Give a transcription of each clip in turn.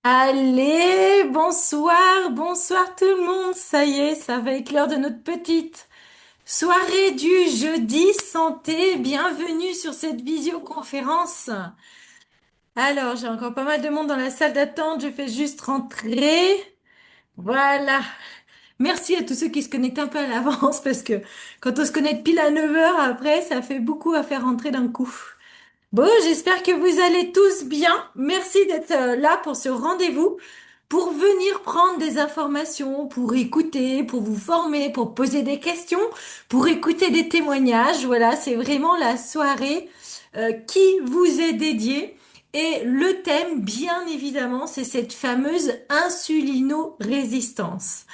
Allez, bonsoir, bonsoir tout le monde. Ça y est, ça va être l'heure de notre petite soirée du jeudi santé. Bienvenue sur cette visioconférence. Alors, j'ai encore pas mal de monde dans la salle d'attente. Je fais juste rentrer. Voilà. Merci à tous ceux qui se connectent un peu à l'avance parce que quand on se connecte pile à 9 heures après, ça fait beaucoup à faire rentrer d'un coup. Bon, j'espère que vous allez tous bien. Merci d'être là pour ce rendez-vous, pour venir prendre des informations, pour écouter, pour vous former, pour poser des questions, pour écouter des témoignages. Voilà, c'est vraiment la soirée qui vous est dédiée. Et le thème, bien évidemment, c'est cette fameuse insulino-résistance.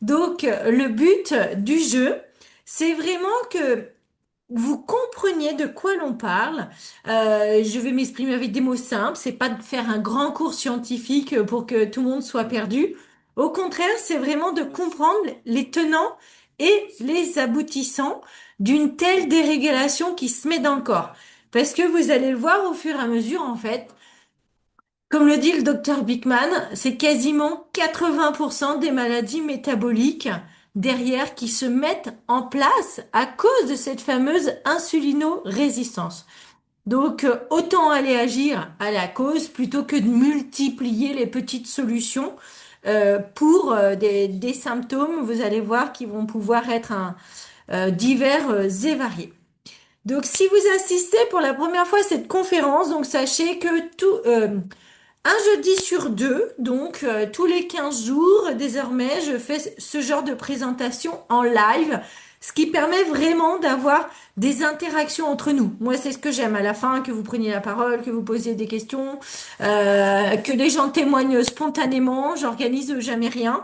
Donc, le but du jeu, c'est vraiment que vous compreniez de quoi l'on parle. Je vais m'exprimer avec des mots simples. C'est pas de faire un grand cours scientifique pour que tout le monde soit perdu. Au contraire, c'est vraiment de comprendre les tenants et les aboutissants d'une telle dérégulation qui se met dans le corps. Parce que vous allez le voir au fur et à mesure, en fait, comme le dit le docteur Bickman, c'est quasiment 80% des maladies métaboliques derrière qui se mettent en place à cause de cette fameuse insulino-résistance. Donc, autant aller agir à la cause plutôt que de multiplier les petites solutions pour des symptômes, vous allez voir, qui vont pouvoir être divers et variés. Donc, si vous assistez pour la première fois à cette conférence, donc sachez que un jeudi sur deux, donc tous les 15 jours, désormais, je fais ce genre de présentation en live, ce qui permet vraiment d'avoir des interactions entre nous. Moi, c'est ce que j'aime à la fin, que vous preniez la parole, que vous posiez des questions, que les gens témoignent spontanément. J'organise jamais rien.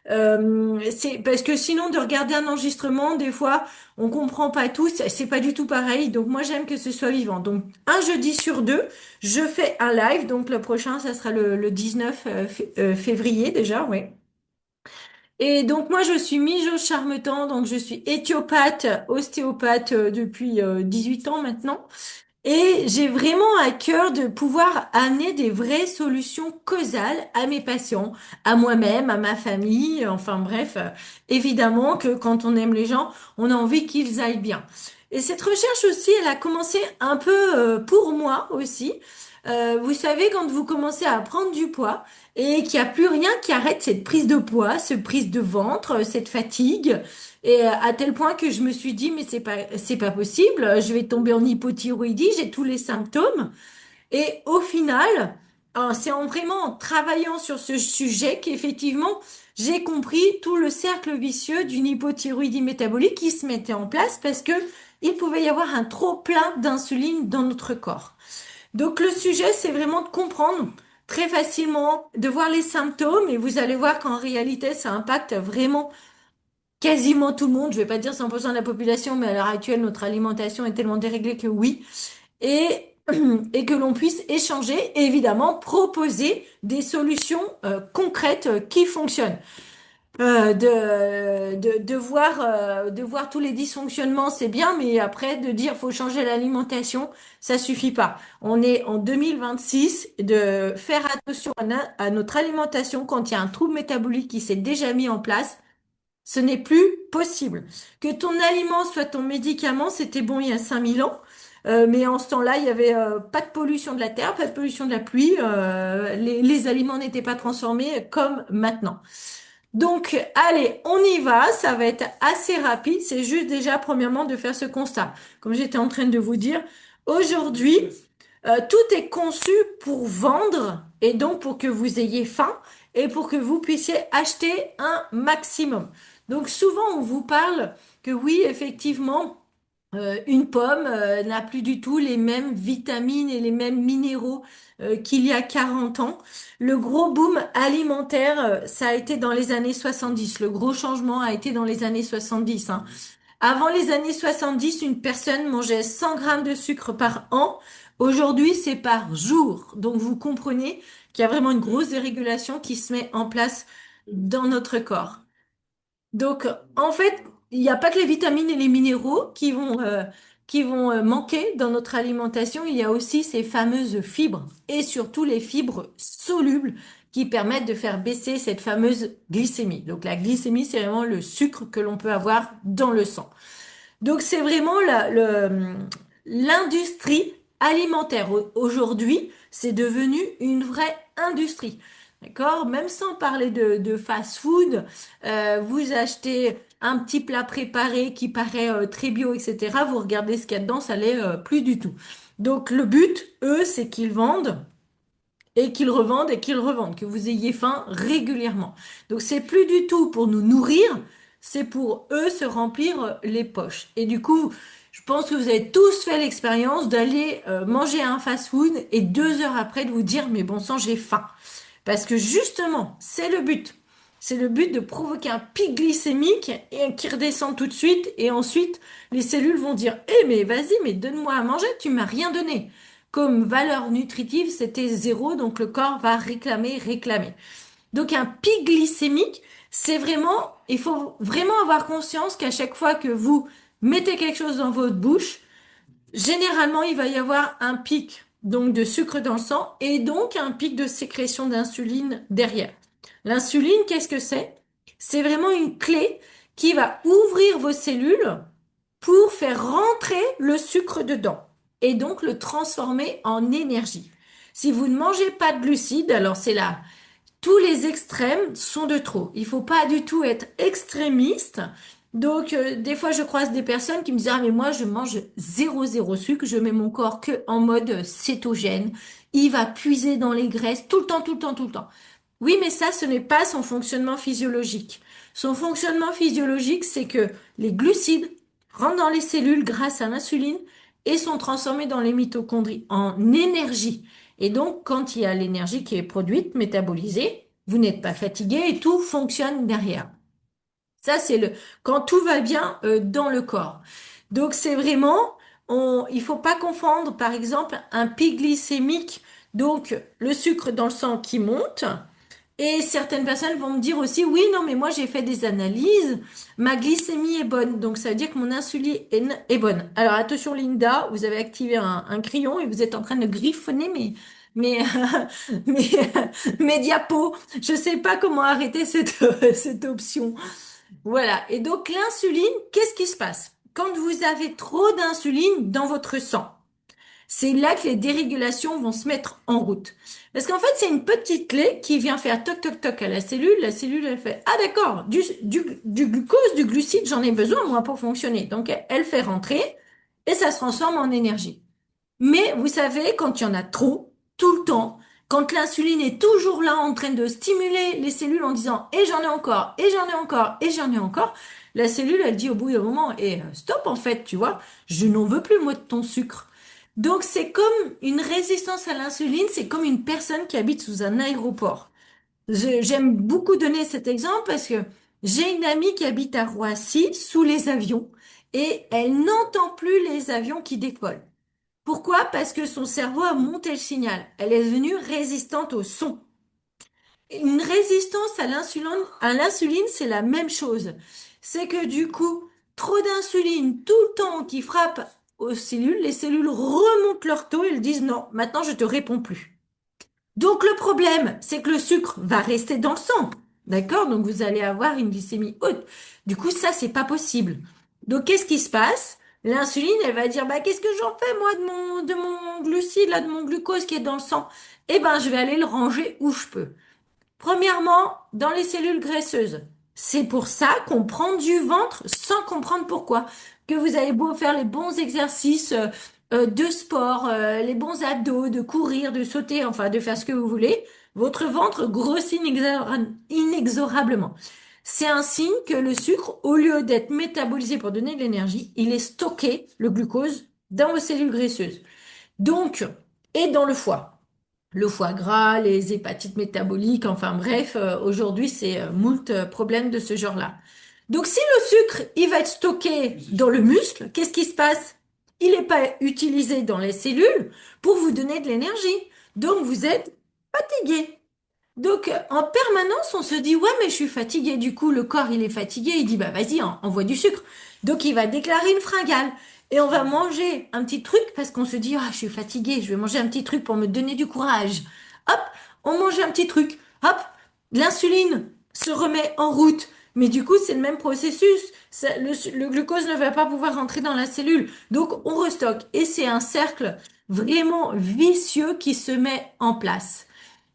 C'est parce que sinon de regarder un enregistrement, des fois, on comprend pas tout, c'est pas du tout pareil. Donc moi j'aime que ce soit vivant. Donc un jeudi sur deux, je fais un live. Donc le prochain, ça sera le 19 février déjà, oui. Et donc moi je suis Mijo Charmetan, donc je suis éthiopathe, ostéopathe depuis 18 ans maintenant. Et j'ai vraiment à cœur de pouvoir amener des vraies solutions causales à mes patients, à moi-même, à ma famille, enfin bref, évidemment que quand on aime les gens, on a envie qu'ils aillent bien. Et cette recherche aussi, elle a commencé un peu pour moi aussi. Vous savez, quand vous commencez à prendre du poids et qu'il n'y a plus rien qui arrête cette prise de poids, cette prise de ventre, cette fatigue, et à tel point que je me suis dit, mais c'est pas possible, je vais tomber en hypothyroïdie, j'ai tous les symptômes. Et au final, c'est en vraiment en travaillant sur ce sujet qu'effectivement, j'ai compris tout le cercle vicieux d'une hypothyroïdie métabolique qui se mettait en place parce que il pouvait y avoir un trop plein d'insuline dans notre corps. Donc le sujet, c'est vraiment de comprendre très facilement, de voir les symptômes et vous allez voir qu'en réalité, ça impacte vraiment quasiment tout le monde, je vais pas dire 100% de la population, mais à l'heure actuelle, notre alimentation est tellement déréglée que oui, et, et que l'on puisse échanger et évidemment proposer des solutions concrètes qui fonctionnent. De voir tous les dysfonctionnements, c'est bien, mais après, de dire faut changer l'alimentation, ça suffit pas. On est en 2026, de faire attention à notre alimentation quand il y a un trouble métabolique qui s'est déjà mis en place. Ce n'est plus possible. Que ton aliment soit ton médicament, c'était bon il y a 5000 ans. Mais en ce temps-là, il y avait pas de pollution de la terre, pas de pollution de la pluie. Les aliments n'étaient pas transformés comme maintenant. Donc, allez, on y va. Ça va être assez rapide. C'est juste déjà, premièrement, de faire ce constat. Comme j'étais en train de vous dire, aujourd'hui, tout est conçu pour vendre et donc pour que vous ayez faim et pour que vous puissiez acheter un maximum. Donc souvent on vous parle que oui, effectivement, une pomme n'a plus du tout les mêmes vitamines et les mêmes minéraux qu'il y a 40 ans. Le gros boom alimentaire, ça a été dans les années 70. Le gros changement a été dans les années 70, hein. Avant les années 70, une personne mangeait 100 grammes de sucre par an. Aujourd'hui, c'est par jour. Donc, vous comprenez qu'il y a vraiment une grosse dérégulation qui se met en place dans notre corps. Donc, en fait, il n'y a pas que les vitamines et les minéraux qui vont manquer dans notre alimentation. Il y a aussi ces fameuses fibres et surtout les fibres solubles qui permettent de faire baisser cette fameuse glycémie. Donc la glycémie, c'est vraiment le sucre que l'on peut avoir dans le sang. Donc c'est vraiment l'industrie alimentaire. Aujourd'hui, c'est devenu une vraie industrie. D'accord? Même sans parler de fast-food, vous achetez un petit plat préparé qui paraît très bio, etc. Vous regardez ce qu'il y a dedans, ça l'est plus du tout. Donc le but, eux, c'est qu'ils vendent et qu'ils revendent, que vous ayez faim régulièrement. Donc c'est plus du tout pour nous nourrir, c'est pour eux se remplir les poches. Et du coup, je pense que vous avez tous fait l'expérience d'aller manger un fast-food et 2 heures après de vous dire, mais bon sang, j'ai faim. Parce que justement, c'est le but. C'est le but de provoquer un pic glycémique et qui redescend tout de suite. Et ensuite, les cellules vont dire, eh mais vas-y, mais donne-moi à manger, tu m'as rien donné. Comme valeur nutritive, c'était zéro, donc le corps va réclamer. Donc un pic glycémique, c'est vraiment, il faut vraiment avoir conscience qu'à chaque fois que vous mettez quelque chose dans votre bouche, généralement, il va y avoir un pic donc de sucre dans le sang et donc un pic de sécrétion d'insuline derrière. L'insuline, qu'est-ce que c'est? C'est vraiment une clé qui va ouvrir vos cellules pour faire rentrer le sucre dedans et donc le transformer en énergie. Si vous ne mangez pas de glucides, alors c'est là, tous les extrêmes sont de trop. Il faut pas du tout être extrémiste. Donc, des fois, je croise des personnes qui me disent, ah, mais moi, je mange zéro sucre, je mets mon corps que en mode cétogène. Il va puiser dans les graisses tout le temps, tout le temps, tout le temps. Oui, mais ça, ce n'est pas son fonctionnement physiologique. Son fonctionnement physiologique, c'est que les glucides rentrent dans les cellules grâce à l'insuline et sont transformés dans les mitochondries en énergie. Et donc, quand il y a l'énergie qui est produite, métabolisée, vous n'êtes pas fatigué et tout fonctionne derrière. Ça, c'est quand tout va bien dans le corps. Donc, c'est vraiment, il faut pas confondre, par exemple, un pic glycémique, donc le sucre dans le sang qui monte. Et certaines personnes vont me dire aussi, oui, non, mais moi j'ai fait des analyses, ma glycémie est bonne, donc ça veut dire que mon insuline est bonne. Alors attention Linda, vous avez activé un crayon et vous êtes en train de griffonner mes, mes, mes diapos. Je sais pas comment arrêter cette option. Voilà. Et donc l'insuline, qu'est-ce qui se passe? Quand vous avez trop d'insuline dans votre sang, c'est là que les dérégulations vont se mettre en route. Parce qu'en fait, c'est une petite clé qui vient faire toc toc toc à la cellule. La cellule, elle fait, ah d'accord, du glucose, du glucide, j'en ai besoin moi pour fonctionner. Donc elle fait rentrer et ça se transforme en énergie. Mais vous savez, quand il y en a trop, tout le temps, quand l'insuline est toujours là en train de stimuler les cellules en disant, et j'en ai encore, et j'en ai encore, et j'en ai encore, la cellule, elle dit au bout d'un moment, et stop en fait, tu vois, je n'en veux plus moi de ton sucre. Donc c'est comme une résistance à l'insuline, c'est comme une personne qui habite sous un aéroport. J'aime beaucoup donner cet exemple parce que j'ai une amie qui habite à Roissy sous les avions et elle n'entend plus les avions qui décollent. Pourquoi? Parce que son cerveau a monté le signal. Elle est devenue résistante au son. Une résistance à l'insuline, c'est la même chose. C'est que du coup, trop d'insuline tout le temps qui frappe aux cellules, les cellules remontent leur taux et elles disent non, maintenant je te réponds plus. Donc le problème, c'est que le sucre va rester dans le sang. D'accord? Donc vous allez avoir une glycémie haute. Du coup, ça, c'est pas possible. Donc qu'est-ce qui se passe? L'insuline, elle va dire, bah, qu'est-ce que j'en fais, moi, de mon glucide, là, de mon glucose qui est dans le sang? Eh ben, je vais aller le ranger où je peux. Premièrement, dans les cellules graisseuses. C'est pour ça qu'on prend du ventre sans comprendre pourquoi. Que vous avez beau faire les bons exercices de sport, les bons abdos, de courir, de sauter, enfin de faire ce que vous voulez, votre ventre grossit inexorablement. C'est un signe que le sucre, au lieu d'être métabolisé pour donner de l'énergie, il est stocké, le glucose, dans vos cellules graisseuses. Donc, et dans le foie le foie gras, les hépatites métaboliques, enfin bref, aujourd'hui c'est moult problèmes de ce genre-là. Donc si le sucre, il va être stocké dans le muscle, qu'est-ce qui se passe? Il n'est pas utilisé dans les cellules pour vous donner de l'énergie. Donc vous êtes fatigué. Donc en permanence, on se dit, ouais, mais je suis fatigué. Du coup, le corps, il est fatigué. Il dit, bah vas-y, envoie du sucre. Donc il va déclarer une fringale. Et on va manger un petit truc parce qu'on se dit, ah, je suis fatigué, je vais manger un petit truc pour me donner du courage. Hop, on mange un petit truc. hop, l'insuline se remet en route. Mais du coup, c'est le même processus. Le glucose ne va pas pouvoir rentrer dans la cellule. Donc, on restocke. Et c'est un cercle vraiment vicieux qui se met en place.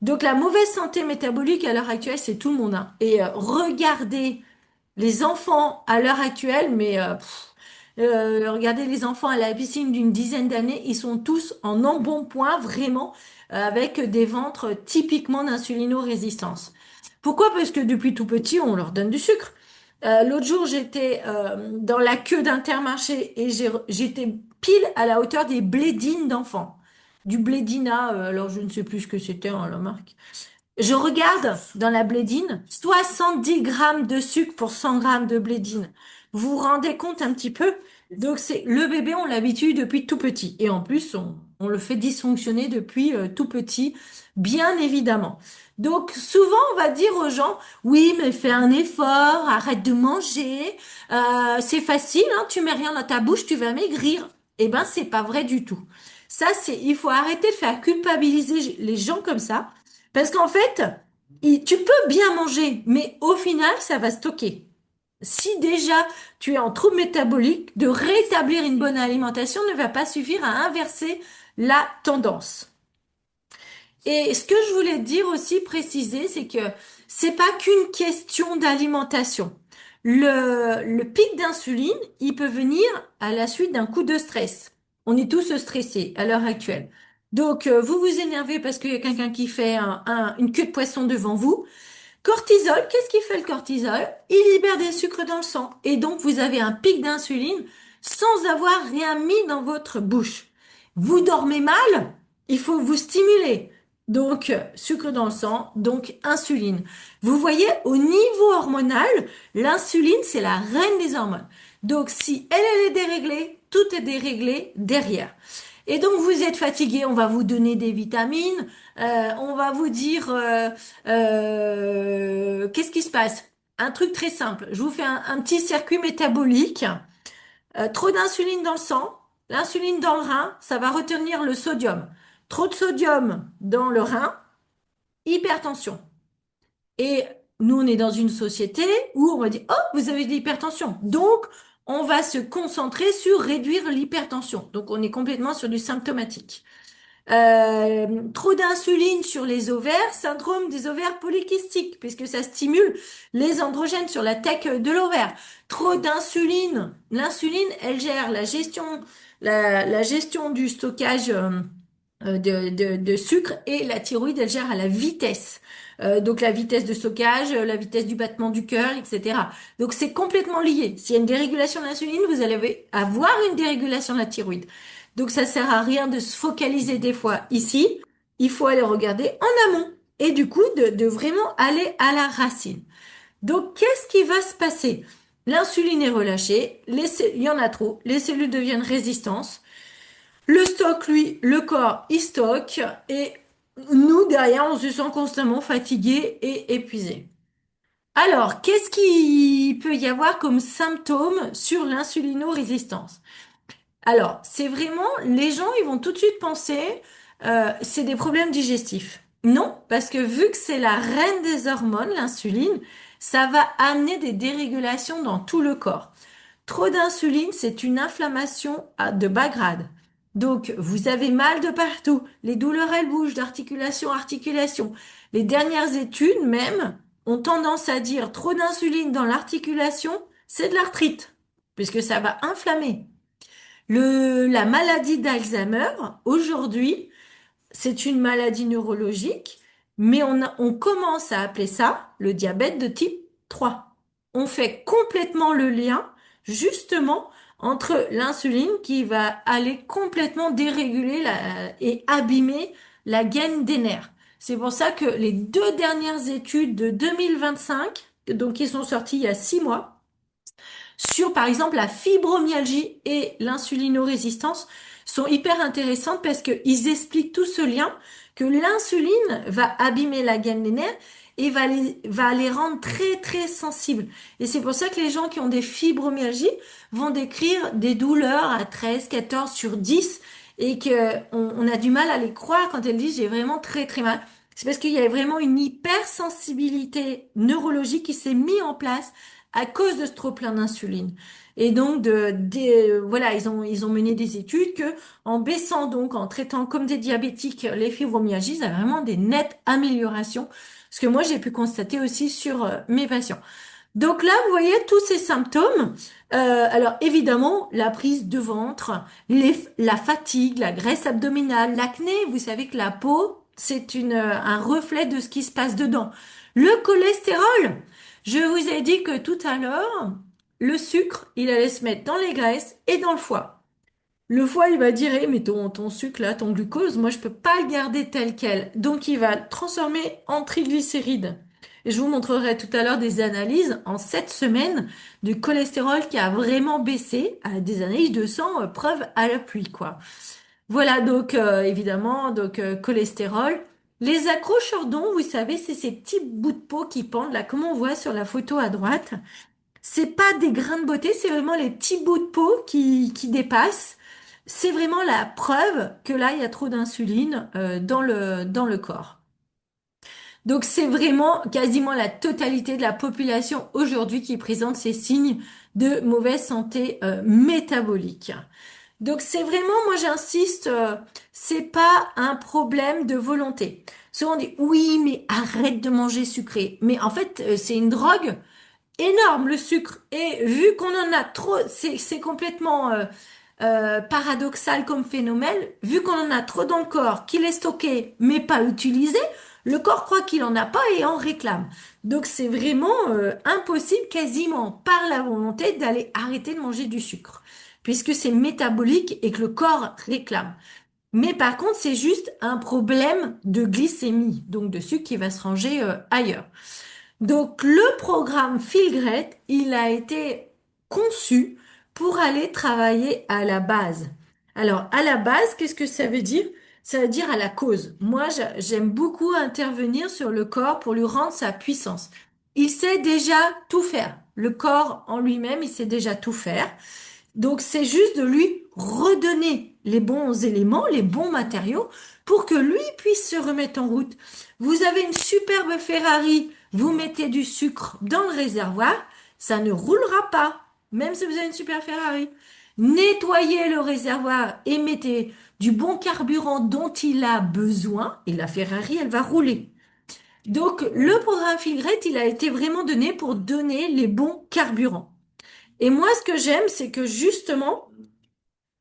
Donc, la mauvaise santé métabolique à l'heure actuelle, c'est tout le monde, hein. Et regardez les enfants à l'heure actuelle, mais regardez les enfants à la piscine d'une dizaine d'années, ils sont tous en embonpoint, vraiment, avec des ventres typiquement d'insulino-résistance. Pourquoi? Parce que depuis tout petit, on leur donne du sucre. L'autre jour, j'étais dans la queue d'Intermarché et j'étais pile à la hauteur des blédines d'enfants. Du blédina, alors je ne sais plus ce que c'était, hein, la marque. Je regarde dans la blédine, 70 grammes de sucre pour 100 grammes de blédine. Vous vous rendez compte un petit peu? Donc c'est le bébé, on l'habitue depuis tout petit. Et en plus, on le fait dysfonctionner depuis tout petit, bien évidemment. Donc souvent, on va dire aux gens, oui, mais fais un effort, arrête de manger, c'est facile, hein, tu mets rien dans ta bouche, tu vas maigrir. Eh ben, c'est pas vrai du tout. Ça, il faut arrêter de faire culpabiliser les gens comme ça. Parce qu'en fait, tu peux bien manger, mais au final, ça va stocker. Si déjà tu es en trouble métabolique, de rétablir une bonne alimentation ne va pas suffire à inverser la tendance. Et ce que je voulais dire aussi, préciser, c'est que c'est pas qu'une question d'alimentation. Le pic d'insuline, il peut venir à la suite d'un coup de stress. On est tous stressés à l'heure actuelle. Donc, vous vous énervez parce qu'il y a quelqu'un qui fait une queue de poisson devant vous. Cortisol, qu'est-ce qui fait le cortisol? Il libère des sucres dans le sang. Et donc, vous avez un pic d'insuline sans avoir rien mis dans votre bouche. Vous dormez mal, il faut vous stimuler. Donc, sucre dans le sang, donc insuline. Vous voyez, au niveau hormonal, l'insuline, c'est la reine des hormones. Donc, si elle est déréglée, tout est déréglé derrière. Et donc, vous êtes fatigué, on va vous donner des vitamines, on va vous dire, qu'est-ce qui se passe? Un truc très simple. Je vous fais un petit circuit métabolique. Trop d'insuline dans le sang, l'insuline dans le rein, ça va retenir le sodium. Trop de sodium dans le rein, hypertension. Et nous, on est dans une société où on va dire, oh, vous avez de l'hypertension. Donc, on va se concentrer sur réduire l'hypertension. Donc, on est complètement sur du symptomatique. Trop d'insuline sur les ovaires, syndrome des ovaires polykystiques, puisque ça stimule les androgènes sur la tête de l'ovaire. Trop d'insuline, l'insuline, elle gère la gestion du stockage de sucre et la thyroïde, elle gère à la vitesse. Donc la vitesse de stockage, la vitesse du battement du cœur, etc. Donc c'est complètement lié. S'il y a une dérégulation de l'insuline, vous allez avoir une dérégulation de la thyroïde. Donc ça sert à rien de se focaliser des fois ici. Il faut aller regarder en amont et du coup de vraiment aller à la racine. Donc qu'est-ce qui va se passer? L'insuline est relâchée, il y en a trop, les cellules deviennent résistantes. Le stock, lui, le corps, il stocke et nous, derrière, on se sent constamment fatigué et épuisé. Alors, qu'est-ce qu'il peut y avoir comme symptômes sur l'insulino-résistance? Alors, c'est vraiment, les gens, ils vont tout de suite penser, c'est des problèmes digestifs. Non, parce que vu que c'est la reine des hormones, l'insuline, ça va amener des dérégulations dans tout le corps. Trop d'insuline, c'est une inflammation de bas grade. Donc, vous avez mal de partout. Les douleurs, elles bougent d'articulation à articulation. Les dernières études, même, ont tendance à dire trop d'insuline dans l'articulation, c'est de l'arthrite, puisque ça va inflammer. La maladie d'Alzheimer, aujourd'hui, c'est une maladie neurologique, mais on commence à appeler ça le diabète de type 3. On fait complètement le lien, justement, entre l'insuline qui va aller complètement déréguler et abîmer la gaine des nerfs. C'est pour ça que les deux dernières études de 2025, donc qui sont sorties il y a 6 mois, sur, par exemple, la fibromyalgie et l'insulinorésistance sont hyper intéressantes parce qu'ils expliquent tout ce lien que l'insuline va abîmer la gaine des nerfs et va les rendre très, très sensibles. Et c'est pour ça que les gens qui ont des fibromyalgies vont décrire des douleurs à 13, 14 sur 10 et que on a du mal à les croire quand elles disent j'ai vraiment très, très mal. C'est parce qu'il y a vraiment une hypersensibilité neurologique qui s'est mise en place à cause de ce trop-plein d'insuline. Et donc, voilà, ils ont mené des études que, en baissant donc, en traitant comme des diabétiques les fibromyalgies, il y a vraiment des nettes améliorations. Ce que moi, j'ai pu constater aussi sur mes patients. Donc là, vous voyez tous ces symptômes. Alors évidemment, la prise de ventre, la fatigue, la graisse abdominale, l'acné. Vous savez que la peau, c'est un reflet de ce qui se passe dedans. Le cholestérol. Je vous ai dit que tout à l'heure, le sucre, il allait se mettre dans les graisses et dans le foie. Le foie, il va dire, eh, mais ton sucre là, ton glucose, moi, je peux pas le garder tel quel. Donc, il va le transformer en triglycérides. Et je vous montrerai tout à l'heure des analyses en 7 semaines du cholestérol qui a vraiment baissé, des analyses de sang, preuve à l'appui, quoi. Voilà, donc, évidemment, donc, cholestérol. Les accrocheurs d'onds, vous savez, c'est ces petits bouts de peau qui pendent, là, comme on voit sur la photo à droite. C'est pas des grains de beauté, c'est vraiment les petits bouts de peau qui dépassent. C'est vraiment la preuve que là, il y a trop d'insuline dans le corps. Donc c'est vraiment quasiment la totalité de la population aujourd'hui qui présente ces signes de mauvaise santé métabolique. Donc c'est vraiment, moi j'insiste, c'est pas un problème de volonté. Souvent on dit oui, mais arrête de manger sucré. Mais en fait, c'est une drogue énorme le sucre. Et vu qu'on en a trop, c'est complètement paradoxal comme phénomène. Vu qu'on en a trop dans le corps, qu'il est stocké mais pas utilisé, le corps croit qu'il en a pas et en réclame. Donc c'est vraiment impossible quasiment par la volonté d'aller arrêter de manger du sucre, puisque c'est métabolique et que le corps réclame. Mais par contre, c'est juste un problème de glycémie, donc de sucre qui va se ranger ailleurs. Donc le programme Feel il a été conçu pour aller travailler à la base. Alors à la base, qu'est-ce que ça veut dire? Ça veut dire à la cause. Moi, j'aime beaucoup intervenir sur le corps pour lui rendre sa puissance. Il sait déjà tout faire. Le corps en lui-même, il sait déjà tout faire. Donc c'est juste de lui redonner les bons éléments, les bons matériaux pour que lui puisse se remettre en route. Vous avez une superbe Ferrari, vous mettez du sucre dans le réservoir, ça ne roulera pas, même si vous avez une super Ferrari. Nettoyez le réservoir et mettez du bon carburant dont il a besoin et la Ferrari, elle va rouler. Donc le programme Filgrette, il a été vraiment donné pour donner les bons carburants. Et moi, ce que j'aime, c'est que justement,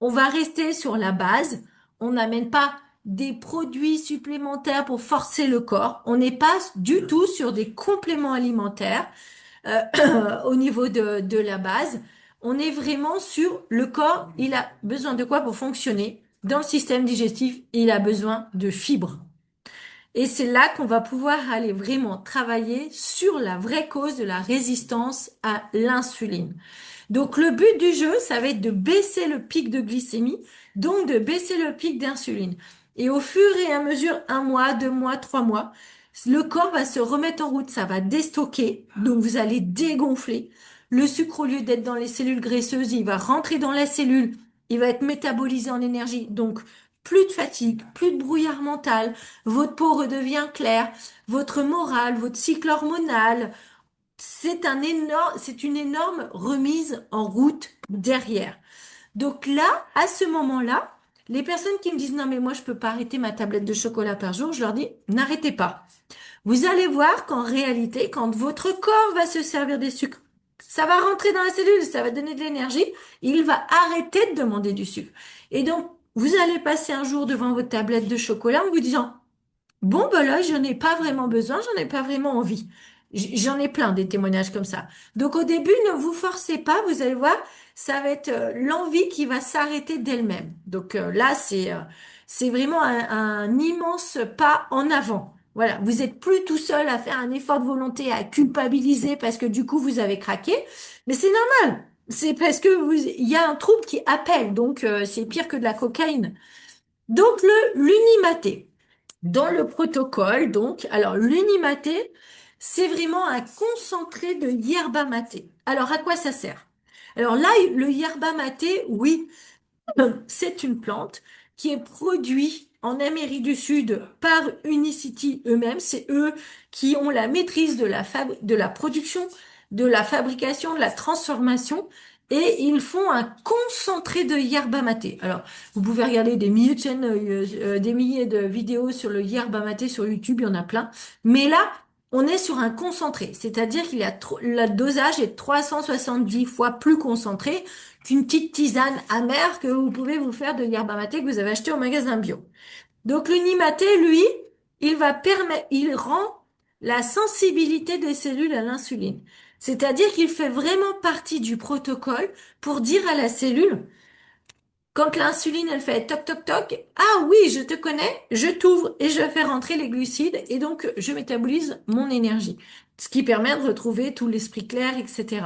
on va rester sur la base. On n'amène pas des produits supplémentaires pour forcer le corps. On n'est pas du tout sur des compléments alimentaires au niveau de la base. On est vraiment sur le corps. Il a besoin de quoi pour fonctionner? Dans le système digestif, il a besoin de fibres. Et c'est là qu'on va pouvoir aller vraiment travailler sur la vraie cause de la résistance à l'insuline. Donc le but du jeu, ça va être de baisser le pic de glycémie, donc de baisser le pic d'insuline. Et au fur et à mesure, 1 mois, 2 mois, 3 mois, le corps va se remettre en route, ça va déstocker, donc vous allez dégonfler. Le sucre, au lieu d'être dans les cellules graisseuses, il va rentrer dans la cellule, il va être métabolisé en énergie, donc plus de fatigue, plus de brouillard mental, votre peau redevient claire, votre morale, votre cycle hormonal, c'est une énorme remise en route derrière. Donc là, à ce moment-là, les personnes qui me disent non mais moi je peux pas arrêter ma tablette de chocolat par jour, je leur dis n'arrêtez pas. Vous allez voir qu'en réalité, quand votre corps va se servir des sucres, ça va rentrer dans la cellule, ça va donner de l'énergie, il va arrêter de demander du sucre. Et donc, vous allez passer un jour devant votre tablette de chocolat en vous disant bon, ben là, j'en ai pas vraiment besoin, j'en ai pas vraiment envie. J'en ai plein des témoignages comme ça. Donc au début, ne vous forcez pas, vous allez voir, ça va être l'envie qui va s'arrêter d'elle-même. Donc là, c'est vraiment un immense pas en avant. Voilà, vous êtes plus tout seul à faire un effort de volonté, à culpabiliser parce que du coup vous avez craqué, mais c'est normal. C'est parce que il y a un trouble qui appelle, donc c'est pire que de la cocaïne. Donc l'unimaté. Dans le protocole, donc, alors l'unimaté, c'est vraiment un concentré de yerba maté. Alors, à quoi ça sert? Alors là, le yerba maté, oui, c'est une plante qui est produite en Amérique du Sud par Unicity eux-mêmes. C'est eux qui ont la maîtrise de la production, de la fabrication, de la transformation. Et ils font un concentré de yerba maté. Alors, vous pouvez regarder des milliers de chaînes, des milliers de vidéos sur le yerba maté sur YouTube, il y en a plein. Mais là, on est sur un concentré, c'est-à-dire qu'il y a le dosage est 370 fois plus concentré qu'une petite tisane amère que vous pouvez vous faire de yerba maté que vous avez acheté au magasin bio. Donc l'unimaté, lui, il rend la sensibilité des cellules à l'insuline. C'est-à-dire qu'il fait vraiment partie du protocole pour dire à la cellule, quand l'insuline, elle fait toc toc toc, ah oui, je te connais, je t'ouvre et je fais rentrer les glucides et donc je métabolise mon énergie. Ce qui permet de retrouver tout l'esprit clair, etc.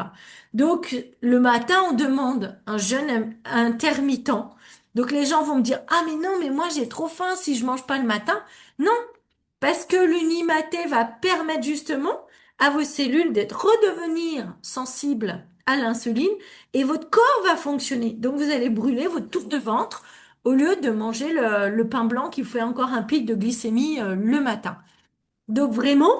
Donc le matin, on demande un jeûne intermittent. Donc les gens vont me dire, ah mais non, mais moi j'ai trop faim si je mange pas le matin. Non, parce que l'unimaté va permettre justement à vos cellules d'être redevenir sensibles à l'insuline et votre corps va fonctionner. Donc vous allez brûler votre tour de ventre au lieu de manger le pain blanc qui fait encore un pic de glycémie le matin. Donc vraiment,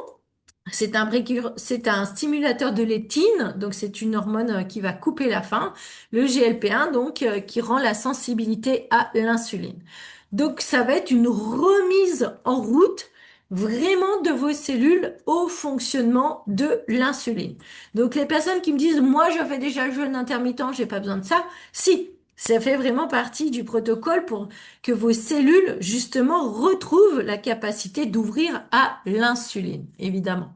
c'est un stimulateur de leptine, donc c'est une hormone qui va couper la faim, le GLP-1 donc qui rend la sensibilité à l'insuline. Donc ça va être une remise en route vraiment de vos cellules au fonctionnement de l'insuline. Donc les personnes qui me disent moi je fais déjà le jeûne intermittent, j'ai pas besoin de ça. Si, ça fait vraiment partie du protocole pour que vos cellules, justement, retrouvent la capacité d'ouvrir à l'insuline, évidemment.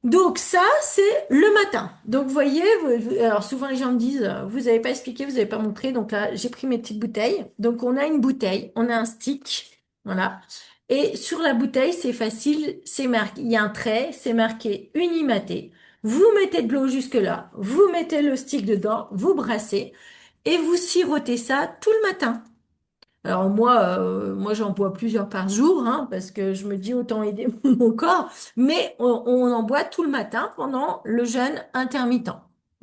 Donc ça, c'est le matin. Donc vous voyez, alors souvent les gens me disent, vous n'avez pas expliqué, vous n'avez pas montré. Donc là, j'ai pris mes petites bouteilles. Donc on a une bouteille, on a un stick, voilà. Et sur la bouteille, c'est facile, c'est marqué, il y a un trait, c'est marqué Unimaté. Vous mettez de l'eau jusque-là, vous mettez le stick dedans, vous brassez et vous sirotez ça tout le matin. Alors moi j'en bois plusieurs par jour, hein, parce que je me dis autant aider mon corps, mais on en boit tout le matin pendant le jeûne intermittent.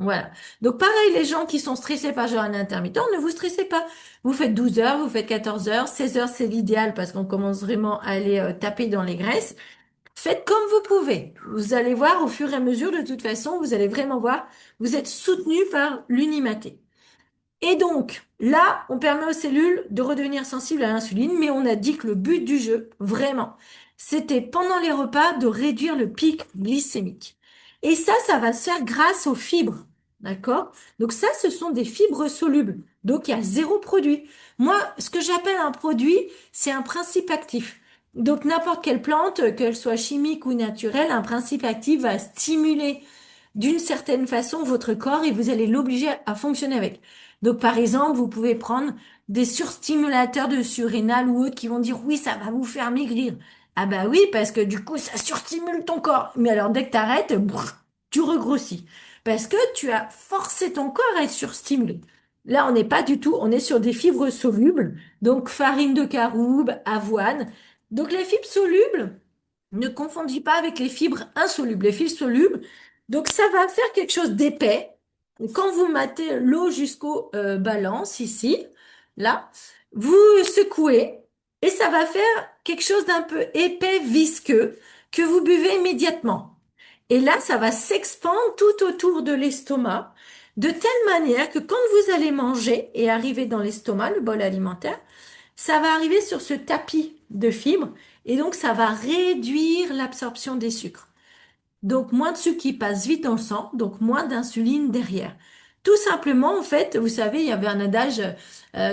Voilà. Donc pareil, les gens qui sont stressés par jeûne intermittent, ne vous stressez pas. Vous faites 12 heures, vous faites 14 heures, 16 heures c'est l'idéal parce qu'on commence vraiment à aller taper dans les graisses. Faites comme vous pouvez. Vous allez voir au fur et à mesure, de toute façon, vous allez vraiment voir, vous êtes soutenu par l'unimaté. Et donc, là, on permet aux cellules de redevenir sensibles à l'insuline, mais on a dit que le but du jeu, vraiment, c'était pendant les repas de réduire le pic glycémique. Et ça va se faire grâce aux fibres. D'accord? Donc ça, ce sont des fibres solubles. Donc il y a zéro produit. Moi, ce que j'appelle un produit, c'est un principe actif. Donc n'importe quelle plante, qu'elle soit chimique ou naturelle, un principe actif va stimuler d'une certaine façon votre corps et vous allez l'obliger à fonctionner avec. Donc, par exemple, vous pouvez prendre des surstimulateurs de surrénal ou autres qui vont dire oui, ça va vous faire maigrir. Ah bah oui, parce que du coup, ça surstimule ton corps. Mais alors, dès que t'arrêtes, tu regrossis. Parce que tu as forcé ton corps à être surstimulé. Là, on n'est pas du tout, on est sur des fibres solubles, donc farine de caroube, avoine. Donc les fibres solubles, ne confondis pas avec les fibres insolubles. Les fibres solubles, donc ça va faire quelque chose d'épais. Quand vous mettez l'eau jusqu'au balance ici, là, vous secouez et ça va faire quelque chose d'un peu épais, visqueux, que vous buvez immédiatement. Et là, ça va s'expandre tout autour de l'estomac, de telle manière que quand vous allez manger et arriver dans l'estomac, le bol alimentaire, ça va arriver sur ce tapis de fibres et donc ça va réduire l'absorption des sucres. Donc moins de sucre qui passe vite dans le sang, donc moins d'insuline derrière. Tout simplement, en fait, vous savez, il y avait un adage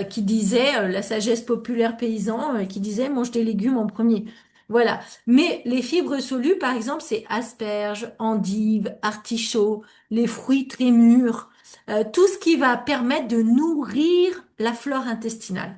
qui disait, la sagesse populaire paysan, qui disait mange des légumes en premier. Voilà. Mais les fibres solubles, par exemple, c'est asperges, endives, artichauts, les fruits très mûrs, tout ce qui va permettre de nourrir la flore intestinale.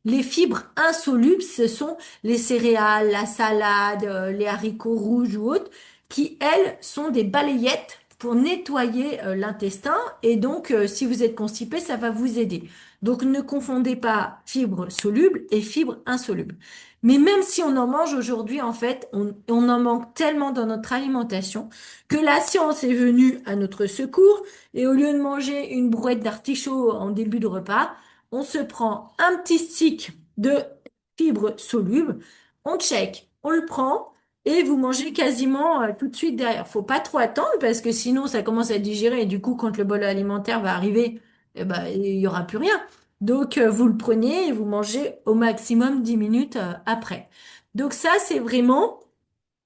Les fibres insolubles, ce sont les céréales, la salade, les haricots rouges ou autres, qui, elles, sont des balayettes pour nettoyer l'intestin. Et donc, si vous êtes constipé, ça va vous aider. Donc, ne confondez pas fibres solubles et fibres insolubles. Mais même si on en mange aujourd'hui, en fait, on en manque tellement dans notre alimentation que la science est venue à notre secours. Et au lieu de manger une brouette d'artichaut en début de repas, on se prend un petit stick de fibre soluble, on check, on le prend et vous mangez quasiment tout de suite derrière. Faut pas trop attendre parce que sinon ça commence à digérer et du coup quand le bol alimentaire va arriver, eh ben, il y aura plus rien. Donc vous le prenez et vous mangez au maximum 10 minutes après. Donc ça c'est vraiment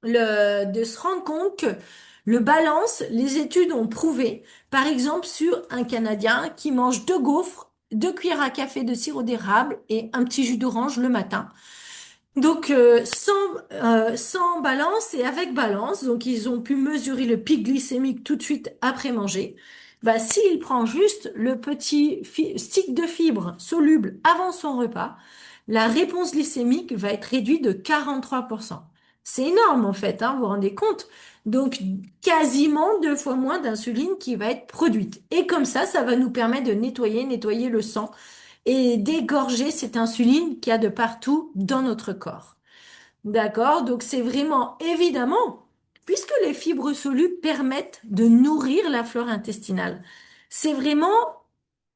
de se rendre compte que le balance, les études ont prouvé, par exemple sur un Canadien qui mange 2 gaufres, 2 cuillères à café de sirop d'érable et un petit jus d'orange le matin. Donc sans balance et avec balance, donc ils ont pu mesurer le pic glycémique tout de suite après manger. Bah, s'il prend juste le petit stick de fibre soluble avant son repas, la réponse glycémique va être réduite de 43%. C'est énorme en fait, hein, vous vous rendez compte? Donc quasiment 2 fois moins d'insuline qui va être produite. Et comme ça va nous permettre de nettoyer le sang et d'égorger cette insuline qu'il y a de partout dans notre corps. D'accord? Donc c'est vraiment évidemment, puisque les fibres solubles permettent de nourrir la flore intestinale. C'est vraiment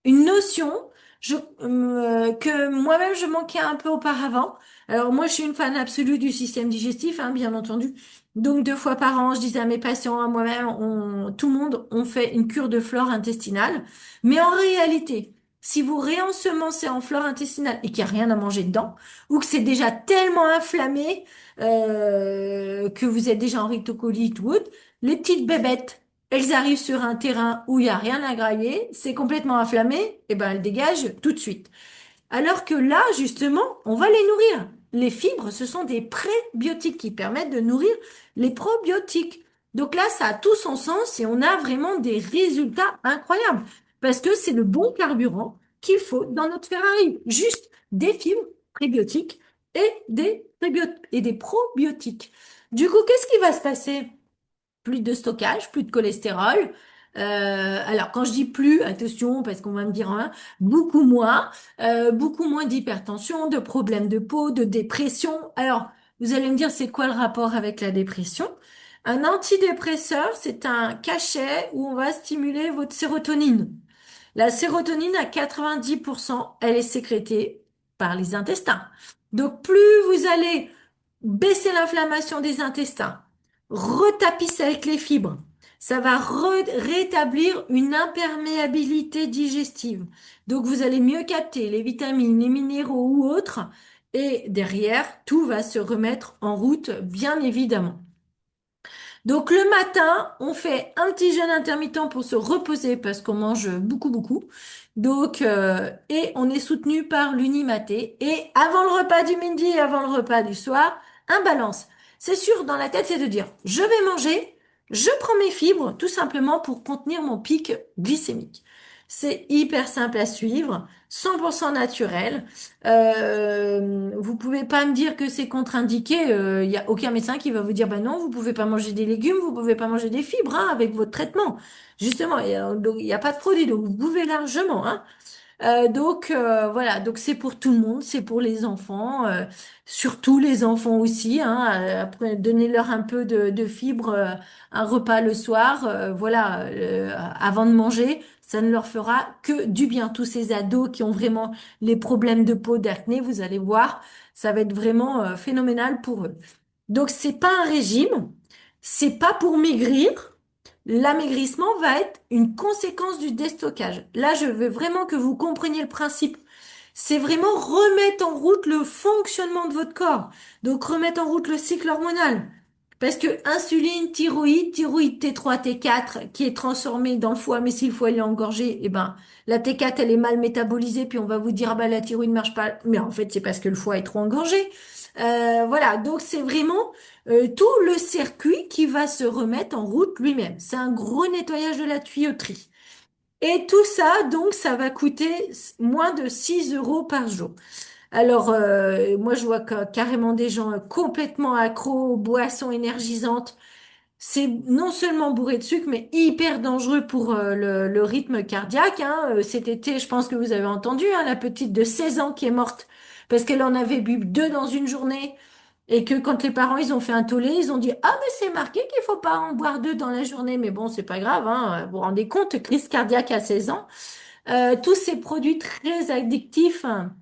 une notion que moi-même je manquais un peu auparavant. Alors moi je suis une fan absolue du système digestif, hein, bien entendu. Donc 2 fois par an, je disais à mes patients, à moi-même, tout le monde, on fait une cure de flore intestinale. Mais en réalité, si vous réensemencez en flore intestinale et qu'il n'y a rien à manger dedans, ou que c'est déjà tellement inflammé que vous êtes déjà en rectocolite ou autre, les petites bébêtes elles arrivent sur un terrain où il n'y a rien à grailler, c'est complètement inflammé, et ben elles dégagent tout de suite. Alors que là, justement, on va les nourrir. Les fibres, ce sont des prébiotiques qui permettent de nourrir les probiotiques. Donc là, ça a tout son sens et on a vraiment des résultats incroyables. Parce que c'est le bon carburant qu'il faut dans notre Ferrari. Juste des fibres prébiotiques et et des probiotiques. Du coup, qu'est-ce qui va se passer? Plus de stockage, plus de cholestérol. Alors quand je dis plus, attention parce qu'on va me dire hein, beaucoup moins d'hypertension, de problèmes de peau, de dépression. Alors vous allez me dire c'est quoi le rapport avec la dépression? Un antidépresseur, c'est un cachet où on va stimuler votre sérotonine. La sérotonine à 90%, elle est sécrétée par les intestins. Donc plus vous allez baisser l'inflammation des intestins, retapisser avec les fibres, ça va rétablir une imperméabilité digestive. Donc vous allez mieux capter les vitamines, les minéraux ou autres, et derrière, tout va se remettre en route, bien évidemment. Donc le matin, on fait un petit jeûne intermittent pour se reposer parce qu'on mange beaucoup. Donc et on est soutenu par l'Unimaté. Et avant le repas du midi et avant le repas du soir, un balance. C'est sûr, dans la tête, c'est de dire, je vais manger, je prends mes fibres, tout simplement pour contenir mon pic glycémique. C'est hyper simple à suivre, 100% naturel. Vous pouvez pas me dire que c'est contre-indiqué. Il y a aucun médecin qui va vous dire, bah non, vous pouvez pas manger des légumes, vous pouvez pas manger des fibres hein, avec votre traitement. Justement, donc, il y a pas de produit, donc vous pouvez largement. Hein. Voilà, donc c'est pour tout le monde, c'est pour les enfants, surtout les enfants aussi. Hein, après, donnez-leur un peu de fibres, un repas le soir, voilà, avant de manger, ça ne leur fera que du bien. Tous ces ados qui ont vraiment les problèmes de peau, d'acné, vous allez voir, ça va être vraiment phénoménal pour eux. Donc c'est pas un régime, c'est pas pour maigrir. L'amaigrissement va être une conséquence du déstockage. Là, je veux vraiment que vous compreniez le principe. C'est vraiment remettre en route le fonctionnement de votre corps. Donc, remettre en route le cycle hormonal. Parce que insuline, thyroïde T3, T4, qui est transformée dans le foie, mais si le foie il est engorgé, eh ben, la T4, elle est mal métabolisée, puis on va vous dire, ah ben, la thyroïde ne marche pas. Mais en fait, c'est parce que le foie est trop engorgé. Voilà. Donc, c'est vraiment tout le circuit qui va se remettre en route lui-même. C'est un gros nettoyage de la tuyauterie. Et tout ça, donc, ça va coûter moins de 6 euros par jour. Alors, moi, je vois carrément des gens complètement accros aux boissons énergisantes. C'est non seulement bourré de sucre, mais hyper dangereux pour le rythme cardiaque. Hein. Cet été, je pense que vous avez entendu, hein, la petite de 16 ans qui est morte parce qu'elle en avait bu 2 dans une journée. Et que quand les parents, ils ont fait un tollé, ils ont dit, ah, mais c'est marqué qu'il faut pas en boire 2 dans la journée. Mais bon, c'est pas grave, hein. Vous vous rendez compte, crise cardiaque à 16 ans. Tous ces produits très addictifs, hein,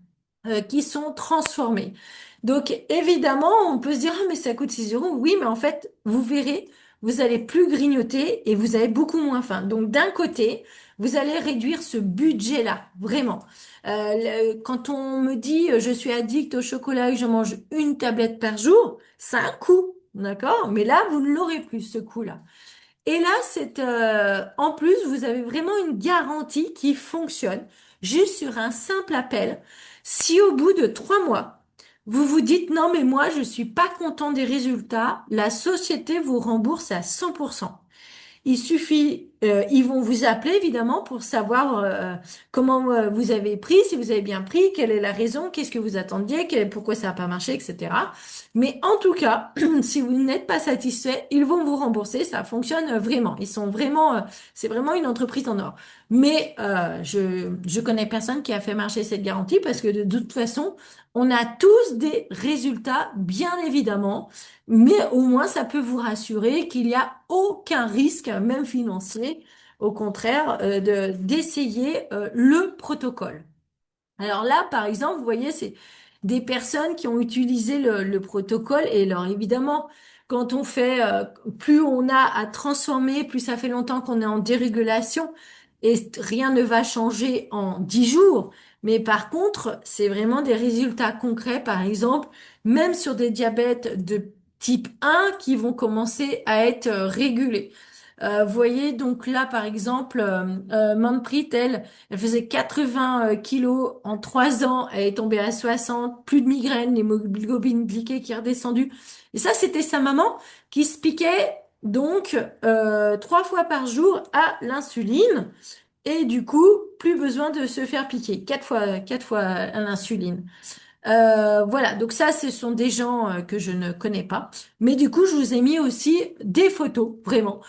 qui sont transformés. Donc, évidemment, on peut se dire, ah, mais ça coûte 6 euros. Oui, mais en fait, vous verrez, vous allez plus grignoter et vous avez beaucoup moins faim. Donc, d'un côté, vous allez réduire ce budget-là, vraiment. Quand on me dit, je suis addict au chocolat et je mange une tablette par jour, ça a un coût, d'accord? Mais là, vous ne l'aurez plus, ce coût-là. Et là, en plus, vous avez vraiment une garantie qui fonctionne juste sur un simple appel. Si au bout de 3 mois, vous vous dites non, mais moi, je suis pas content des résultats, la société vous rembourse à 100%. Il suffit, ils vont vous appeler évidemment pour savoir comment vous avez pris, si vous avez bien pris, quelle est la raison, qu'est-ce que vous attendiez, pourquoi ça n'a pas marché, etc. Mais en tout cas, si vous n'êtes pas satisfait, ils vont vous rembourser. Ça fonctionne vraiment. Ils sont vraiment, c'est vraiment une entreprise en or. Mais je connais personne qui a fait marcher cette garantie parce que de toute façon, on a tous des résultats, bien évidemment. Mais au moins, ça peut vous rassurer qu'il n'y a aucun risque, même financier, au contraire, d'essayer le protocole. Alors là, par exemple, vous voyez, c'est des personnes qui ont utilisé le protocole et alors évidemment, quand on fait, plus on a à transformer, plus ça fait longtemps qu'on est en dérégulation et rien ne va changer en 10 jours. Mais par contre, c'est vraiment des résultats concrets, par exemple, même sur des diabètes de type 1 qui vont commencer à être régulés. Vous voyez, donc là, par exemple, Manpreet, elle faisait 80 kilos en 3 ans, elle est tombée à 60, plus de migraines, l'hémoglobine glyquée qui est redescendue. Et ça, c'était sa maman qui se piquait donc 3 fois par jour à l'insuline. Et du coup, plus besoin de se faire piquer, 4 fois à l'insuline. Voilà, donc ça, ce sont des gens que je ne connais pas. Mais du coup, je vous ai mis aussi des photos, vraiment,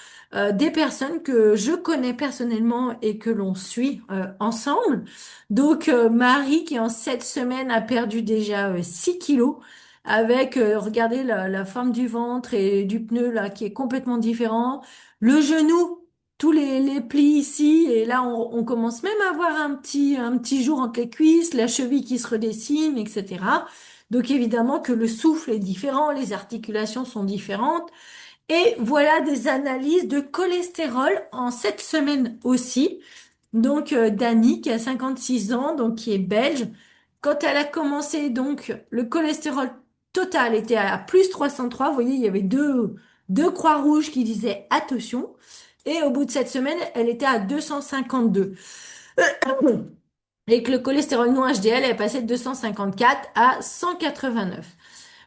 des personnes que je connais personnellement et que l'on suit ensemble. Donc, Marie, qui en 7 semaines a perdu déjà 6 kilos, avec, regardez, la forme du ventre et du pneu, là, qui est complètement différent. Le genou, tous les plis ici, et là on commence même à avoir un petit jour entre les cuisses, la cheville qui se redessine, etc. Donc évidemment que le souffle est différent, les articulations sont différentes. Et voilà des analyses de cholestérol en 7 semaines aussi. Donc Dani qui a 56 ans, donc qui est belge, quand elle a commencé, donc le cholestérol total était à plus 303. Vous voyez, il y avait deux croix rouges qui disaient attention. Et au bout de 7 semaines, elle était à 252. Et que le cholestérol non HDL est passé de 254 à 189.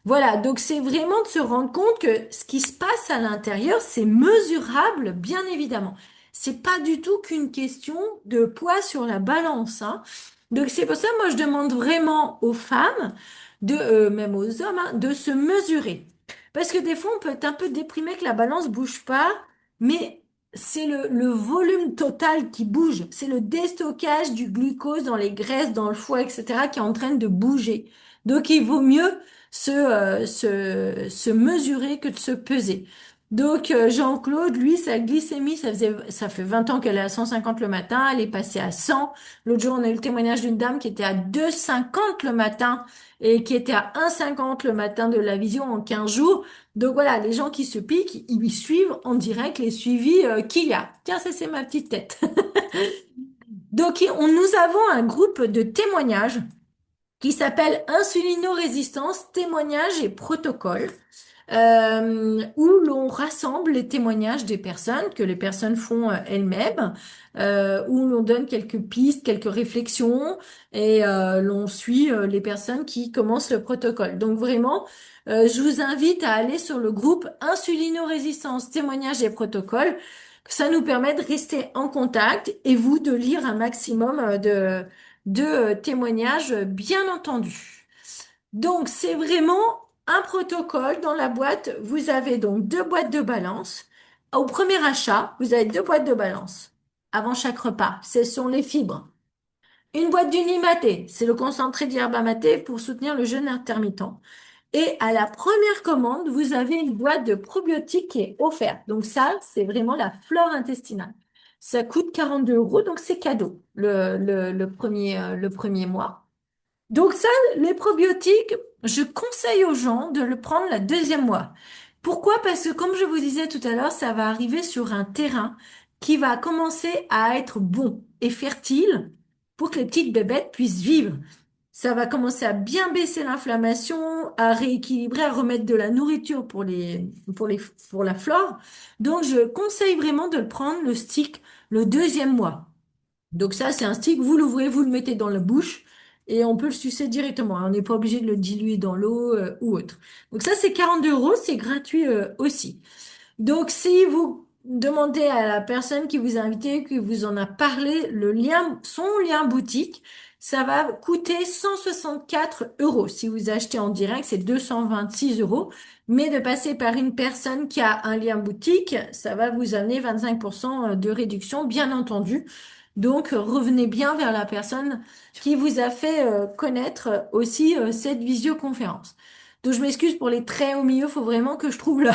Voilà, donc c'est vraiment de se rendre compte que ce qui se passe à l'intérieur, c'est mesurable, bien évidemment. C'est pas du tout qu'une question de poids sur la balance, hein. Donc c'est pour ça, moi, je demande vraiment aux femmes, même aux hommes, hein, de se mesurer. Parce que des fois, on peut être un peu déprimé que la balance bouge pas, mais c'est le volume total qui bouge. C'est le déstockage du glucose dans les graisses, dans le foie, etc., qui est en train de bouger. Donc il vaut mieux se mesurer que de se peser. Donc Jean-Claude, lui, sa glycémie, ça fait 20 ans qu'elle est à 150 le matin, elle est passée à 100. L'autre jour, on a eu le témoignage d'une dame qui était à 2,50 le matin et qui était à 1,50 le matin de la vision en 15 jours. Donc voilà, les gens qui se piquent, ils suivent en direct les suivis qu'il y a. Tiens, ça c'est ma petite tête. Donc nous avons un groupe de témoignages qui s'appelle Insulino-résistance, témoignages et protocoles, où l'on rassemble les témoignages des personnes, que les personnes font elles-mêmes, où l'on donne quelques pistes, quelques réflexions, et l'on suit les personnes qui commencent le protocole. Donc vraiment, je vous invite à aller sur le groupe Insulino-résistance, témoignages et protocoles. Ça nous permet de rester en contact et vous de lire un maximum de témoignages, bien entendu. Donc, c'est vraiment un protocole dans la boîte. Vous avez donc 2 boîtes de balance. Au premier achat, vous avez 2 boîtes de balance avant chaque repas. Ce sont les fibres. Une boîte d'unimaté, c'est le concentré d'herbe maté pour soutenir le jeûne intermittent. Et à la première commande, vous avez une boîte de probiotiques qui est offerte. Donc ça, c'est vraiment la flore intestinale. Ça coûte 42 euros, donc c'est cadeau le premier mois. Donc ça, les probiotiques, je conseille aux gens de le prendre la deuxième mois. Pourquoi? Parce que comme je vous disais tout à l'heure, ça va arriver sur un terrain qui va commencer à être bon et fertile pour que les petites bébêtes puissent vivre. Ça va commencer à bien baisser l'inflammation, à rééquilibrer, à remettre de la nourriture pour la flore. Donc, je conseille vraiment de le prendre, le stick, le deuxième mois. Donc ça, c'est un stick, vous l'ouvrez, vous le mettez dans la bouche et on peut le sucer directement. On n'est pas obligé de le diluer dans l'eau ou autre. Donc ça, c'est 42 euros, c'est gratuit aussi. Donc, si vous demandez à la personne qui vous a invité, qui vous en a parlé, son lien boutique, ça va coûter 164 euros. Si vous achetez en direct, c'est 226 euros. Mais de passer par une personne qui a un lien boutique, ça va vous amener 25% de réduction, bien entendu. Donc, revenez bien vers la personne qui vous a fait connaître aussi cette visioconférence. Donc, je m'excuse pour les traits au milieu, faut vraiment que je trouve là.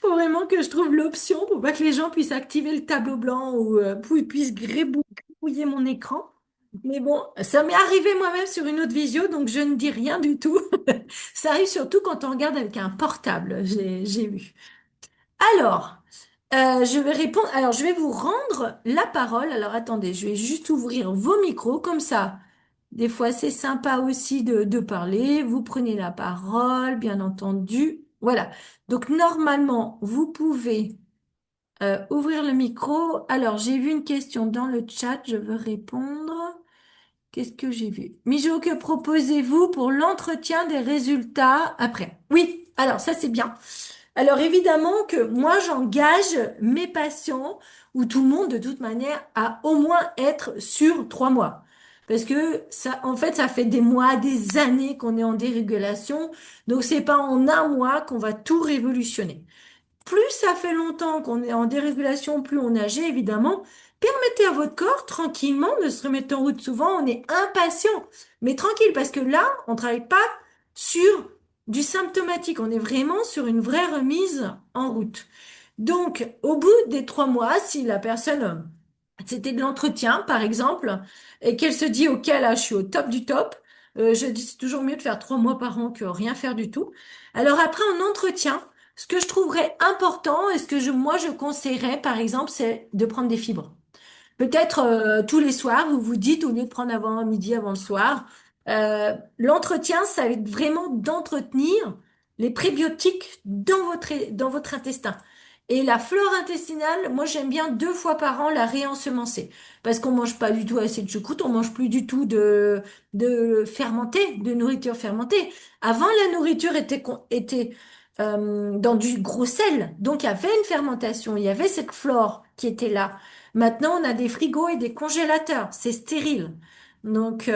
Faut vraiment que je trouve l'option pour pas que les gens puissent activer le tableau blanc ou puissent gribouiller mon écran. Mais bon, ça m'est arrivé moi-même sur une autre visio, donc je ne dis rien du tout. Ça arrive surtout quand on regarde avec un portable, j'ai vu. Alors, je vais répondre. Alors, je vais vous rendre la parole. Alors, attendez, je vais juste ouvrir vos micros comme ça. Des fois, c'est sympa aussi de parler. Vous prenez la parole, bien entendu. Voilà. Donc, normalement, vous pouvez ouvrir le micro. Alors, j'ai vu une question dans le chat. Je veux répondre. Qu'est-ce que j'ai vu? Mijo, que proposez-vous pour l'entretien des résultats après? Oui, alors ça, c'est bien. Alors évidemment que moi j'engage mes patients ou tout le monde de toute manière à au moins être sur 3 mois. Parce que ça, en fait, ça fait des mois, des années qu'on est en dérégulation. Donc c'est pas en un mois qu'on va tout révolutionner. Plus ça fait longtemps qu'on est en dérégulation, plus on agit, évidemment. Permettez à votre corps tranquillement de se remettre en route. Souvent, on est impatient, mais tranquille, parce que là, on travaille pas sur du symptomatique. On est vraiment sur une vraie remise en route. Donc, au bout des 3 mois, si la personne, c'était de l'entretien, par exemple, et qu'elle se dit, OK, là, je suis au top du top, je dis, c'est toujours mieux de faire 3 mois par an que rien faire du tout. Alors après, en entretien, ce que je trouverais important et ce que moi, je conseillerais, par exemple, c'est de prendre des fibres. Peut-être tous les soirs, vous vous dites, au lieu de prendre avant midi, avant le soir, l'entretien, ça va être vraiment d'entretenir les prébiotiques dans votre intestin. Et la flore intestinale, moi j'aime bien 2 fois par an la réensemencer. Parce qu'on mange pas du tout assez de choucroute, on mange plus du tout de fermenté, de nourriture fermentée. Avant, la nourriture était dans du gros sel. Donc il y avait une fermentation, il y avait cette flore qui était là. Maintenant, on a des frigos et des congélateurs. C'est stérile. Donc,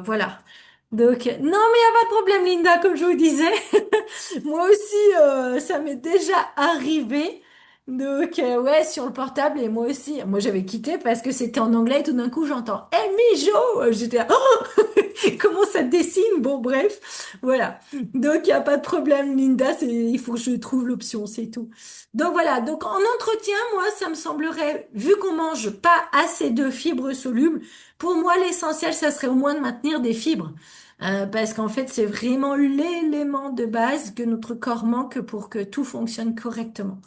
voilà. Donc, non, mais il n'y a pas de problème, Linda, comme je vous disais. Moi aussi, ça m'est déjà arrivé. Donc, ouais, sur le portable, et moi aussi. Moi, j'avais quitté parce que c'était en anglais et tout d'un coup, j'entends Hey, Mijo! J'étais là, oh! Comment ça te dessine? Bon, bref. Voilà. Donc, il n'y a pas de problème, Linda. Il faut que je trouve l'option, c'est tout. Donc, voilà. Donc, en entretien, moi, ça me semblerait, vu qu'on mange pas assez de fibres solubles, pour moi, l'essentiel, ça serait au moins de maintenir des fibres. Parce qu'en fait, c'est vraiment l'élément de base que notre corps manque pour que tout fonctionne correctement.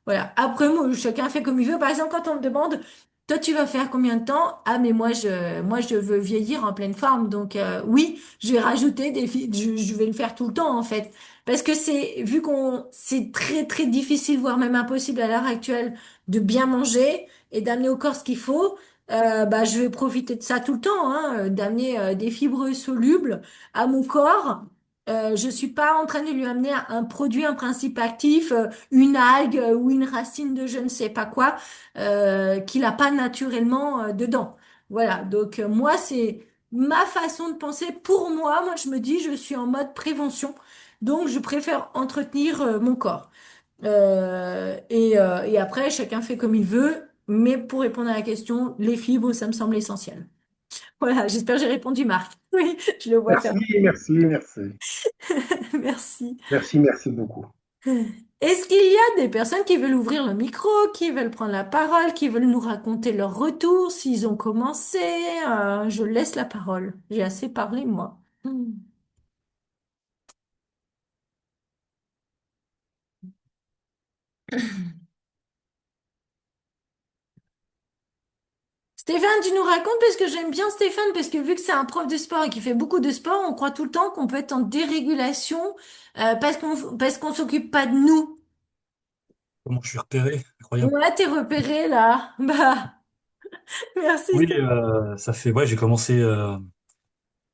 Voilà. Après, moi, chacun fait comme il veut. Par exemple, quand on me demande, toi, tu vas faire combien de temps? Ah, mais moi, je veux vieillir en pleine forme. Donc, oui, je vais rajouter je vais le faire tout le temps, en fait. Parce que c'est très, très difficile, voire même impossible à l'heure actuelle de bien manger et d'amener au corps ce qu'il faut. Bah, je vais profiter de ça tout le temps, hein, d'amener des fibres solubles à mon corps. Je suis pas en train de lui amener un produit, un principe actif, une algue ou une racine de je ne sais pas quoi qu'il a pas naturellement dedans. Voilà, donc moi c'est ma façon de penser. Pour moi, moi je me dis je suis en mode prévention, donc je préfère entretenir mon corps. Et après chacun fait comme il veut, mais pour répondre à la question, les fibres ça me semble essentiel. Voilà, j'espère que j'ai répondu, Marc. Oui, je le vois Merci, faire. merci, merci. Merci. Merci, merci beaucoup. Est-ce qu'il y a des personnes qui veulent ouvrir le micro, qui veulent prendre la parole, qui veulent nous raconter leur retour, s'ils ont commencé? Je laisse la parole. J'ai assez parlé, moi. Hmm. Stéphane, tu nous racontes parce que j'aime bien Stéphane parce que vu que c'est un prof de sport et qui fait beaucoup de sport, on croit tout le temps qu'on peut être en dérégulation parce qu'on s'occupe pas de nous. Comment je suis repéré? Incroyable. Ouais, t'es repéré là. Bah, merci Oui, Stéphane. ça fait. Ouais, j'ai commencé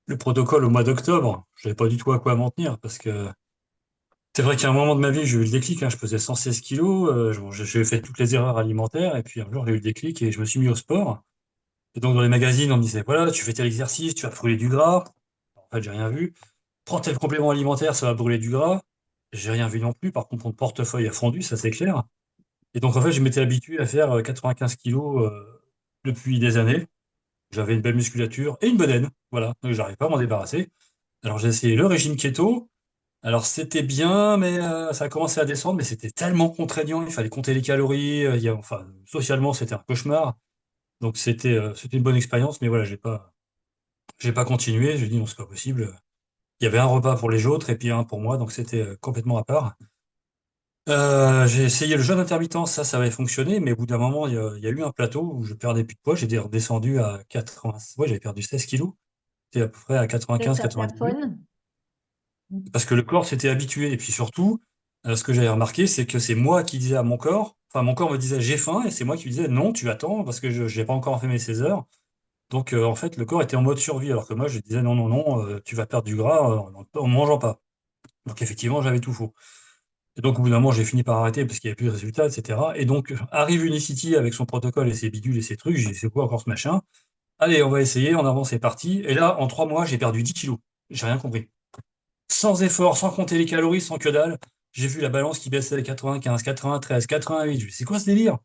le protocole au mois d'octobre. Je savais pas du tout à quoi m'en tenir parce que c'est vrai qu'à un moment de ma vie, j'ai eu le déclic. Hein, je pesais 116 kilos. J'ai fait toutes les erreurs alimentaires et puis un jour, j'ai eu le déclic et je me suis mis au sport. Et donc, dans les magazines, on me disait voilà, tu fais tel exercice, tu vas brûler du gras. En fait, j'ai rien vu. Prends tel complément alimentaire, ça va brûler du gras. J'ai rien vu non plus. Par contre, mon portefeuille a fondu, ça c'est clair. Et donc, en fait, je m'étais habitué à faire 95 kilos depuis des années. J'avais une belle musculature et une bedaine. Voilà, donc j'arrive pas à m'en débarrasser. Alors j'ai essayé le régime keto. Alors c'était bien, mais ça a commencé à descendre, mais c'était tellement contraignant. Il fallait compter les calories. Enfin, socialement, c'était un cauchemar. Donc c'était une bonne expérience, mais voilà, j'ai pas continué. J'ai dit non, c'est pas possible. Il y avait un repas pour les autres et puis un pour moi, donc c'était complètement à part. J'ai essayé le jeûne intermittent, ça avait fonctionné, mais au bout d'un moment, il y a eu un plateau où je perdais plus de poids. J'étais redescendu à 80, ouais, j'avais perdu 16 kilos. J'étais à peu près à Et ça 95-98. plafonne. Parce que le corps s'était habitué. Et puis surtout, ce que j'avais remarqué, c'est que c'est moi qui disais à mon corps, enfin mon corps me disait j'ai faim, et c'est moi qui lui disais non, tu attends, parce que je n'ai pas encore fait mes 16 heures. Donc en fait, le corps était en mode survie, alors que moi je disais non, non, non, tu vas perdre du gras en mangeant pas. Donc effectivement, j'avais tout faux. Et donc au bout d'un moment, j'ai fini par arrêter parce qu'il n'y avait plus de résultats, etc. Et donc arrive Unicity avec son protocole et ses bidules et ses trucs, j'ai dit c'est quoi encore ce machin? Allez, on va essayer, en avance, c'est parti. Et là, en 3 mois, j'ai perdu 10 kilos. J'ai rien compris. Sans effort, sans compter les calories, sans que dalle. J'ai vu la balance qui baissait à 95, 93, 88. Je me suis dit, c'est quoi ce délire?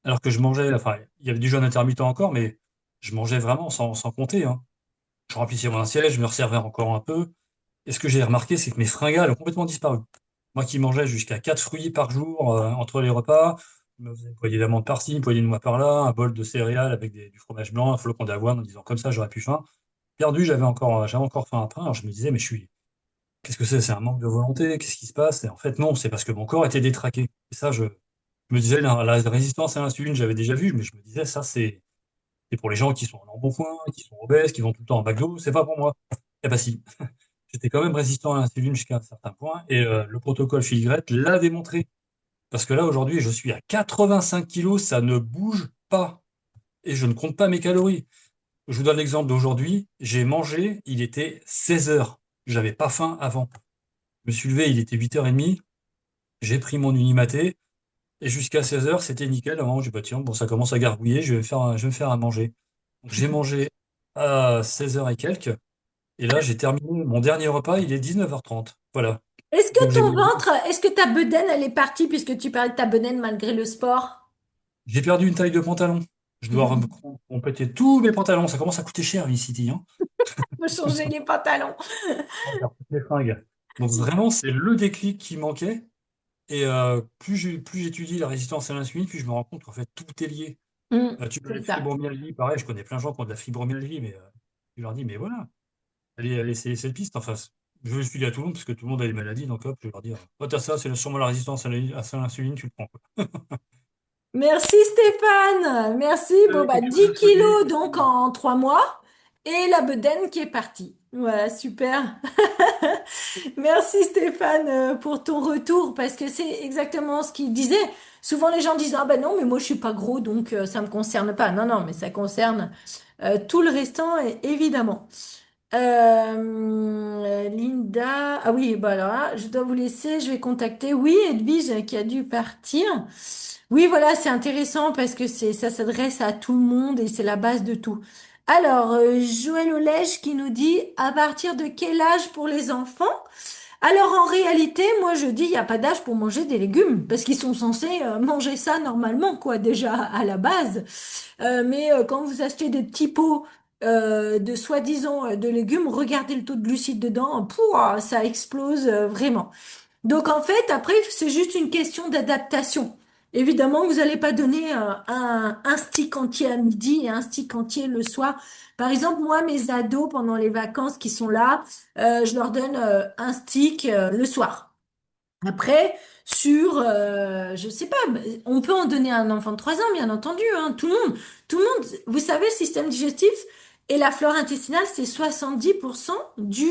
Alors que je mangeais, enfin, il y avait du jeûne intermittent encore, mais je mangeais vraiment sans compter, hein. Je remplissais mon assiette, je me resservais encore un peu. Et ce que j'ai remarqué, c'est que mes fringales ont complètement disparu. Moi qui mangeais jusqu'à 4 fruits par jour entre les repas, je me faisais une poignée d'amandes par-ci, une poignée de noix par-là, un bol de céréales avec du fromage blanc, un flocon d'avoine, en disant comme ça, j'aurais plus faim. Perdu, j'avais encore faim après. Alors je me disais, mais qu'est-ce que c'est? C'est un manque de volonté? Qu'est-ce qui se passe? Et en fait, non, c'est parce que mon corps était détraqué. Et ça, je me disais, la résistance à l'insuline, j'avais déjà vu, mais je me disais, ça, c'est pour les gens qui sont en embonpoint, qui sont obèses, qui vont tout le temps en McDo, c'est pas pour moi. Eh ben si, j'étais quand même résistant à l'insuline jusqu'à un certain point, et le protocole Filigrette l'a démontré. Parce que là, aujourd'hui, je suis à 85 kilos, ça ne bouge pas. Et je ne compte pas mes calories. Je vous donne l'exemple d'aujourd'hui. J'ai mangé, il était 16 heures. J'avais pas faim avant. Je me suis levé, il était 8h30. J'ai pris mon Unimaté. Et jusqu'à 16 heures, c'était nickel. À un moment, j'ai dit, bah, tiens, bon, ça commence à gargouiller, je vais me faire à manger. Donc, j'ai mangé à 16 heures et quelques. Et là, j'ai terminé mon dernier repas, il est 19h30. Voilà. Est-ce Donc, que ton ventre, est-ce que ta bedaine, elle est partie puisque tu parlais de ta bedaine malgré le sport? j'ai perdu une taille de pantalon. Je dois compléter tous mes pantalons. Ça commence à coûter cher, Unicity, hein. Faut changer les pantalons. On perd toutes les fringues. Donc, vraiment, c'est le déclic qui manquait. Et plus j'étudie la résistance à l'insuline, plus je me rends compte qu'en fait, tout est lié. Tu C'est parlais de ça. fibromyalgie, pareil, je connais plein de gens qui ont de la fibromyalgie, mais je leur dis, mais voilà, allez essayer cette piste. Enfin, je le suis à tout le monde, parce que tout le monde a des maladies, donc hop, je vais leur dire, oh, t'as ça, c'est sûrement la résistance à l'insuline, tu le prends, quoi. Merci Stéphane. Merci. Bon, bah, Aucun 10 souci. kilos donc en 3 mois et la bedaine qui est partie. Voilà, super. Merci Stéphane pour ton retour parce que c'est exactement ce qu'il disait. Souvent les gens disent ah ben non mais moi je suis pas gros donc ça me concerne pas. Non non mais ça concerne tout le restant évidemment. Linda ah oui bah alors là, je dois vous laisser. Je vais contacter oui Edwige qui a dû partir. Oui voilà c'est intéressant parce que ça s'adresse à tout le monde et c'est la base de tout. Alors Joël Olège qui nous dit à partir de quel âge pour les enfants? Alors en réalité, moi je dis il n'y a pas d'âge pour manger des légumes parce qu'ils sont censés manger ça normalement quoi déjà à la base. Mais quand vous achetez des petits pots de soi-disant de légumes, regardez le taux de glucides dedans, pouah, ça explose vraiment. Donc en fait après c'est juste une question d'adaptation. Évidemment, vous n'allez pas donner un stick entier à midi et un stick entier le soir. Par exemple, moi, mes ados, pendant les vacances qui sont là, je leur donne un stick le soir. Après, je sais pas, on peut en donner à un enfant de 3 ans, bien entendu, hein, tout le monde, vous savez, le système digestif et la flore intestinale, c'est 70% du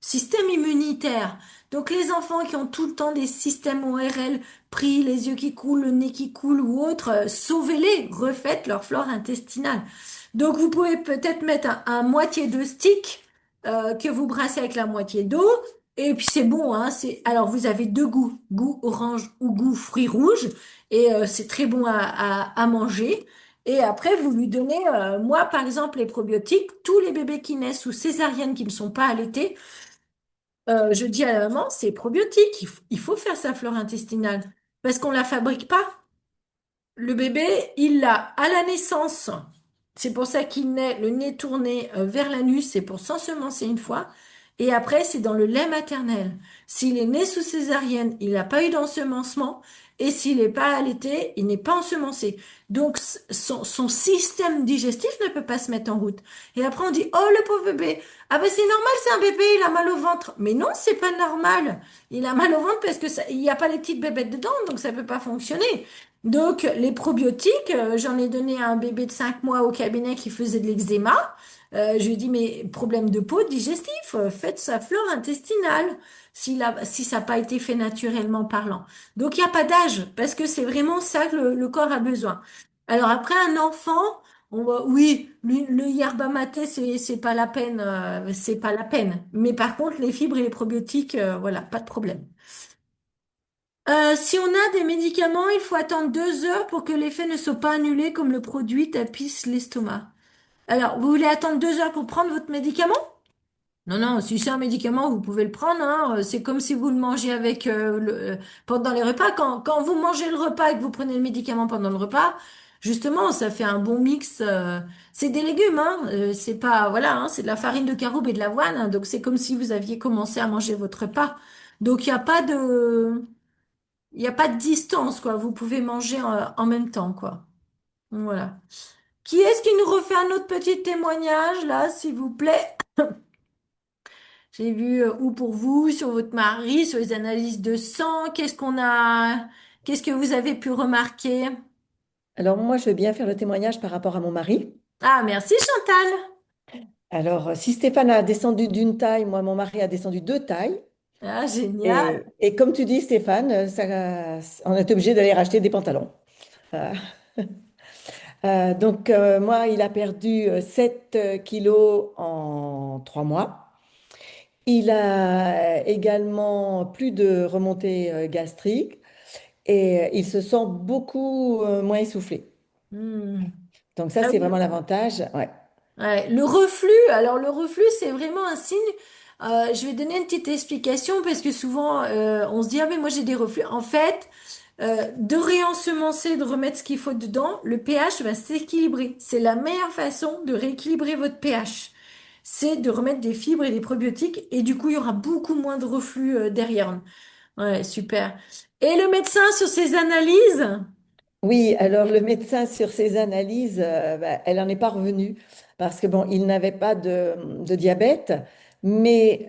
système immunitaire. Donc, les enfants qui ont tout le temps des systèmes ORL pris, les yeux qui coulent, le nez qui coule ou autre, sauvez-les, refaites leur flore intestinale. Donc, vous pouvez peut-être mettre un moitié de stick que vous brassez avec la moitié d'eau. Et puis c'est bon, hein. Alors vous avez deux goûts, goût orange ou goût fruits rouges, et c'est très bon à manger. Et après vous lui donnez, moi par exemple les probiotiques, tous les bébés qui naissent sous césarienne qui ne sont pas allaités, je dis à la maman c'est probiotique, il faut faire sa flore intestinale parce qu'on la fabrique pas. Le bébé, il l'a à la naissance. C'est pour ça qu'il naît le nez tourné vers l'anus, c'est pour s'ensemencer une fois. Et après, c'est dans le lait maternel. S'il est né sous césarienne, il n'a pas eu d'ensemencement. Et s'il n'est pas allaité, il n'est pas ensemencé. Donc, son système digestif ne peut pas se mettre en route. Et après, on dit, oh, le pauvre bébé. Ah ben, c'est normal, c'est un bébé, il a mal au ventre. Mais non, c'est pas normal. Il a mal au ventre parce que il n'y a pas les petites bébêtes dedans, donc ça peut pas fonctionner. Donc, les probiotiques, j'en ai donné à un bébé de 5 mois au cabinet qui faisait de l'eczéma. Je lui ai dit, mais problème de peau digestif, faites sa flore intestinale, si ça n'a pas été fait naturellement parlant. Donc, il n'y a pas d'âge, parce que c'est vraiment ça que le corps a besoin. Alors, après, un enfant, oui, le yerba maté, c'est pas la peine, c'est pas la peine. Mais par contre, les fibres et les probiotiques, voilà, pas de problème. Si on a des médicaments, il faut attendre 2 heures pour que l'effet ne soit pas annulé comme le produit tapisse l'estomac. Alors, vous voulez attendre 2 heures pour prendre votre médicament? Non, non, si c'est un médicament, vous pouvez le prendre, hein. C'est comme si vous le mangez avec pendant les repas. Quand vous mangez le repas et que vous prenez le médicament pendant le repas, justement, ça fait un bon mix. C'est des légumes, hein. C'est pas, voilà, hein, c'est de la farine de caroube et de l'avoine, hein. Donc c'est comme si vous aviez commencé à manger votre repas. Donc il n'y a pas de distance, quoi. Vous pouvez manger en même temps, quoi. Voilà. Qui est-ce qui nous refait un autre petit témoignage, là, s'il vous plaît? J'ai vu, ou pour vous, sur votre mari, sur les analyses de sang, qu'est-ce que vous avez pu remarquer? Alors moi, je veux bien faire le témoignage par rapport à mon mari. Ah, merci Chantal. Alors, si Stéphane a descendu d'une taille, moi, mon mari a descendu 2 tailles. Ah, génial. Et comme tu dis, Stéphane, on est obligé d'aller racheter des pantalons. Euh, moi, il a perdu 7 kilos en 3 mois. Il a également plus de remontées gastriques et il se sent beaucoup moins essoufflé. Hmm. Donc ça, Ah c'est oui. vraiment l'avantage. Ouais. Ouais, le reflux, alors le reflux, c'est vraiment un signe. Je vais donner une petite explication parce que souvent on se dit ah mais moi j'ai des reflux. En fait, de réensemencer, de remettre ce qu'il faut dedans, le pH va s'équilibrer. C'est la meilleure façon de rééquilibrer votre pH. C'est de remettre des fibres et des probiotiques et du coup il y aura beaucoup moins de reflux derrière. Ouais, super. Et le médecin sur ses analyses? Oui, alors le médecin sur ses analyses, elle n'en est pas revenue parce que bon, il n'avait pas de diabète, mais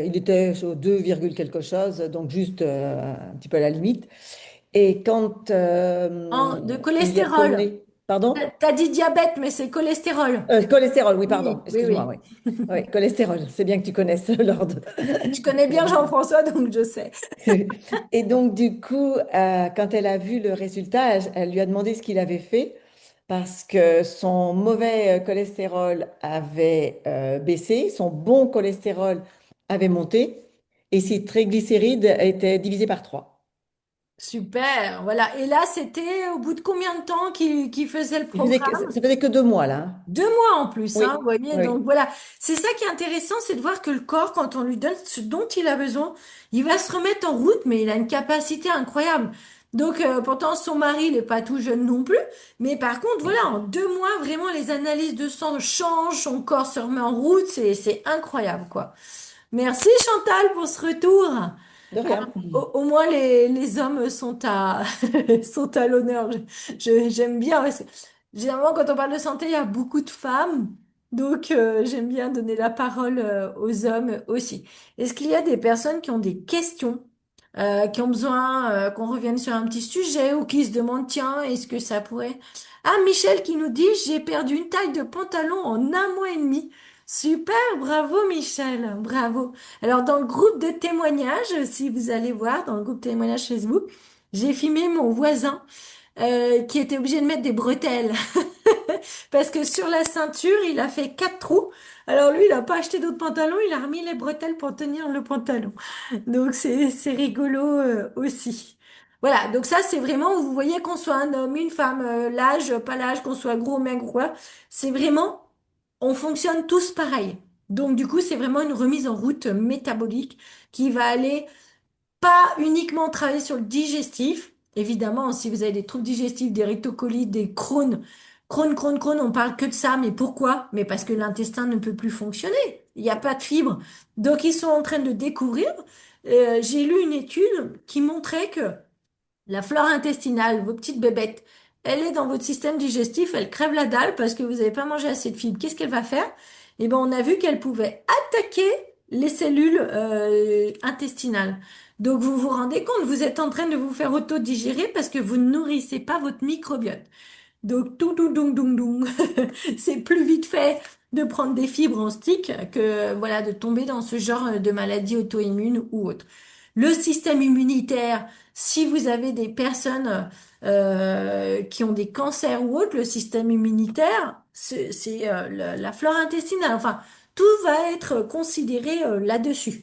il était au 2, quelque chose, donc juste un petit peu à la limite. Et quand De il y est cholestérol. retourné, pardon? T'as dit diabète, mais c'est cholestérol. Cholestérol, oui, pardon, Oui, oui, excuse-moi, oui. oui. Oui, cholestérol, c'est bien que tu connaisses l'ordre. Je connais bien Jean-François, donc je sais. Et donc, du coup, quand elle a vu le résultat, elle lui a demandé ce qu'il avait fait parce que son mauvais cholestérol avait baissé, son bon cholestérol avait monté et ses triglycérides étaient divisés par 3. Super, voilà. Et là, c'était au bout de combien de temps qu'il faisait le Ça programme? faisait que 2 mois, là, hein. 2 mois en plus, hein, Oui, vous voyez. oui. Donc voilà, c'est ça qui est intéressant, c'est de voir que le corps, quand on lui donne ce dont il a besoin, il va se remettre en route, mais il a une capacité incroyable. Donc pourtant, son mari, il n'est pas tout jeune non plus. Mais par contre, voilà, en 2 mois, vraiment, les analyses de sang changent, son corps se remet en route, c'est incroyable, quoi. Merci Chantal pour ce retour. De rien. Au moins, les hommes sont sont à l'honneur. J'aime bien parce que généralement, quand on parle de santé, il y a beaucoup de femmes. Donc, j'aime bien donner la parole aux hommes aussi. Est-ce qu'il y a des personnes qui ont des questions, qui ont besoin qu'on revienne sur un petit sujet ou qui se demandent, tiens, est-ce que ça pourrait... Ah, Michel qui nous dit, j'ai perdu une taille de pantalon en un mois et demi. Super, bravo Michel, bravo. Alors, dans le groupe de témoignages, si vous allez voir, dans le groupe témoignages Facebook, j'ai filmé mon voisin qui était obligé de mettre des bretelles parce que sur la ceinture, il a fait 4 trous. Alors lui, il n'a pas acheté d'autres pantalons, il a remis les bretelles pour tenir le pantalon. Donc c'est rigolo aussi. Voilà, donc ça c'est vraiment, vous voyez qu'on soit un homme, une femme, l'âge, pas l'âge, qu'on soit gros, maigre ou quoi, c'est vraiment, on fonctionne tous pareil. Donc du coup, c'est vraiment une remise en route métabolique qui va aller pas uniquement travailler sur le digestif. Évidemment, si vous avez des troubles digestifs, des rectocolites, des Crohn, on parle que de ça. Mais pourquoi? Mais parce que l'intestin ne peut plus fonctionner. Il n'y a pas de fibres. Donc, ils sont en train de découvrir. J'ai lu une étude qui montrait que la flore intestinale, vos petites bébêtes, elle est dans votre système digestif, elle crève la dalle parce que vous n'avez pas mangé assez de fibres. Qu'est-ce qu'elle va faire? Eh ben, on a vu qu'elle pouvait attaquer les cellules intestinales. Donc, vous vous rendez compte, vous êtes en train de vous faire auto-digérer parce que vous ne nourrissez pas votre microbiote. Donc, tout, tout, doum. C'est plus vite fait de prendre des fibres en stick que, voilà, de tomber dans ce genre de maladie auto-immune ou autre. Le système immunitaire, si vous avez des personnes qui ont des cancers ou autres, le système immunitaire, c'est la flore intestinale. Enfin, tout va être considéré là-dessus.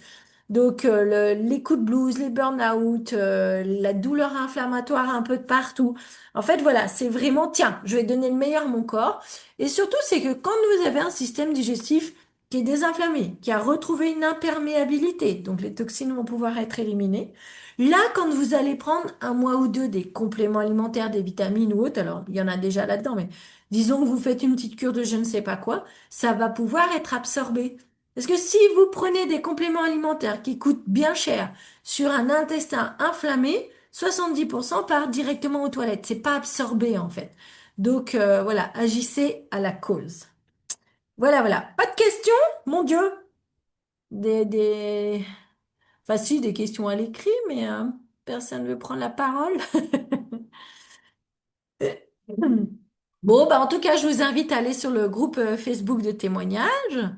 Donc, les coups de blues, les burn-out, la douleur inflammatoire un peu de partout. En fait, voilà, c'est vraiment, tiens, je vais donner le meilleur à mon corps. Et surtout, c'est que quand vous avez un système digestif qui est désinflammé, qui a retrouvé une imperméabilité, donc les toxines vont pouvoir être éliminées. Là, quand vous allez prendre un mois ou deux des compléments alimentaires, des vitamines ou autres, alors il y en a déjà là-dedans, mais disons que vous faites une petite cure de je ne sais pas quoi, ça va pouvoir être absorbé. Parce que si vous prenez des compléments alimentaires qui coûtent bien cher sur un intestin inflammé, 70% part directement aux toilettes. C'est pas absorbé en fait. Donc voilà, agissez à la cause. Voilà. Pas de questions, mon Dieu. Des... Enfin si, des questions à l'écrit, mais personne ne veut prendre la parole. Bon, bah en tout cas, je vous invite à aller sur le groupe Facebook de témoignages.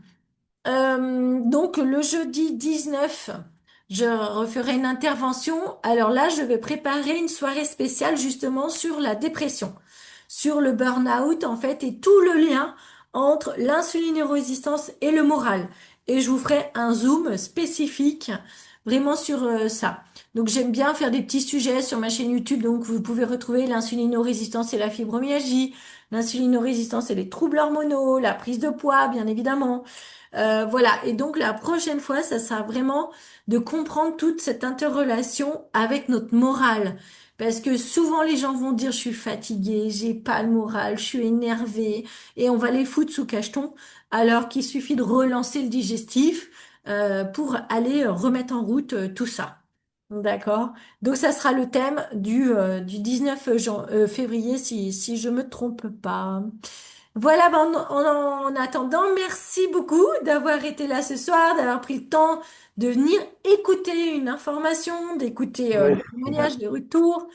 Donc le jeudi 19, je referai une intervention. Alors là, je vais préparer une soirée spéciale justement sur la dépression, sur le burn-out en fait et tout le lien entre l'insulinérésistance et le moral. Et je vous ferai un zoom spécifique vraiment sur ça. Donc j'aime bien faire des petits sujets sur ma chaîne YouTube. Donc vous pouvez retrouver l'insulinórésistance et la fibromyalgie, l'insulinórésistance et les troubles hormonaux, la prise de poids bien évidemment. Voilà, et donc la prochaine fois, ça sera vraiment de comprendre toute cette interrelation avec notre morale. Parce que souvent les gens vont dire je suis fatigué, j'ai pas le moral, je suis énervé, et on va les foutre sous cacheton, alors qu'il suffit de relancer le digestif pour aller remettre en route tout ça. D'accord? Donc ça sera le thème du 19 février si je me trompe pas. Voilà, ben, en attendant, merci beaucoup d'avoir été là ce soir, d'avoir pris le temps de venir écouter une information, d'écouter Oui, le témoignage, les retours.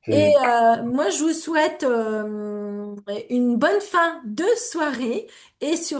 Et c'est moi, je vous souhaite une bonne fin de soirée et surtout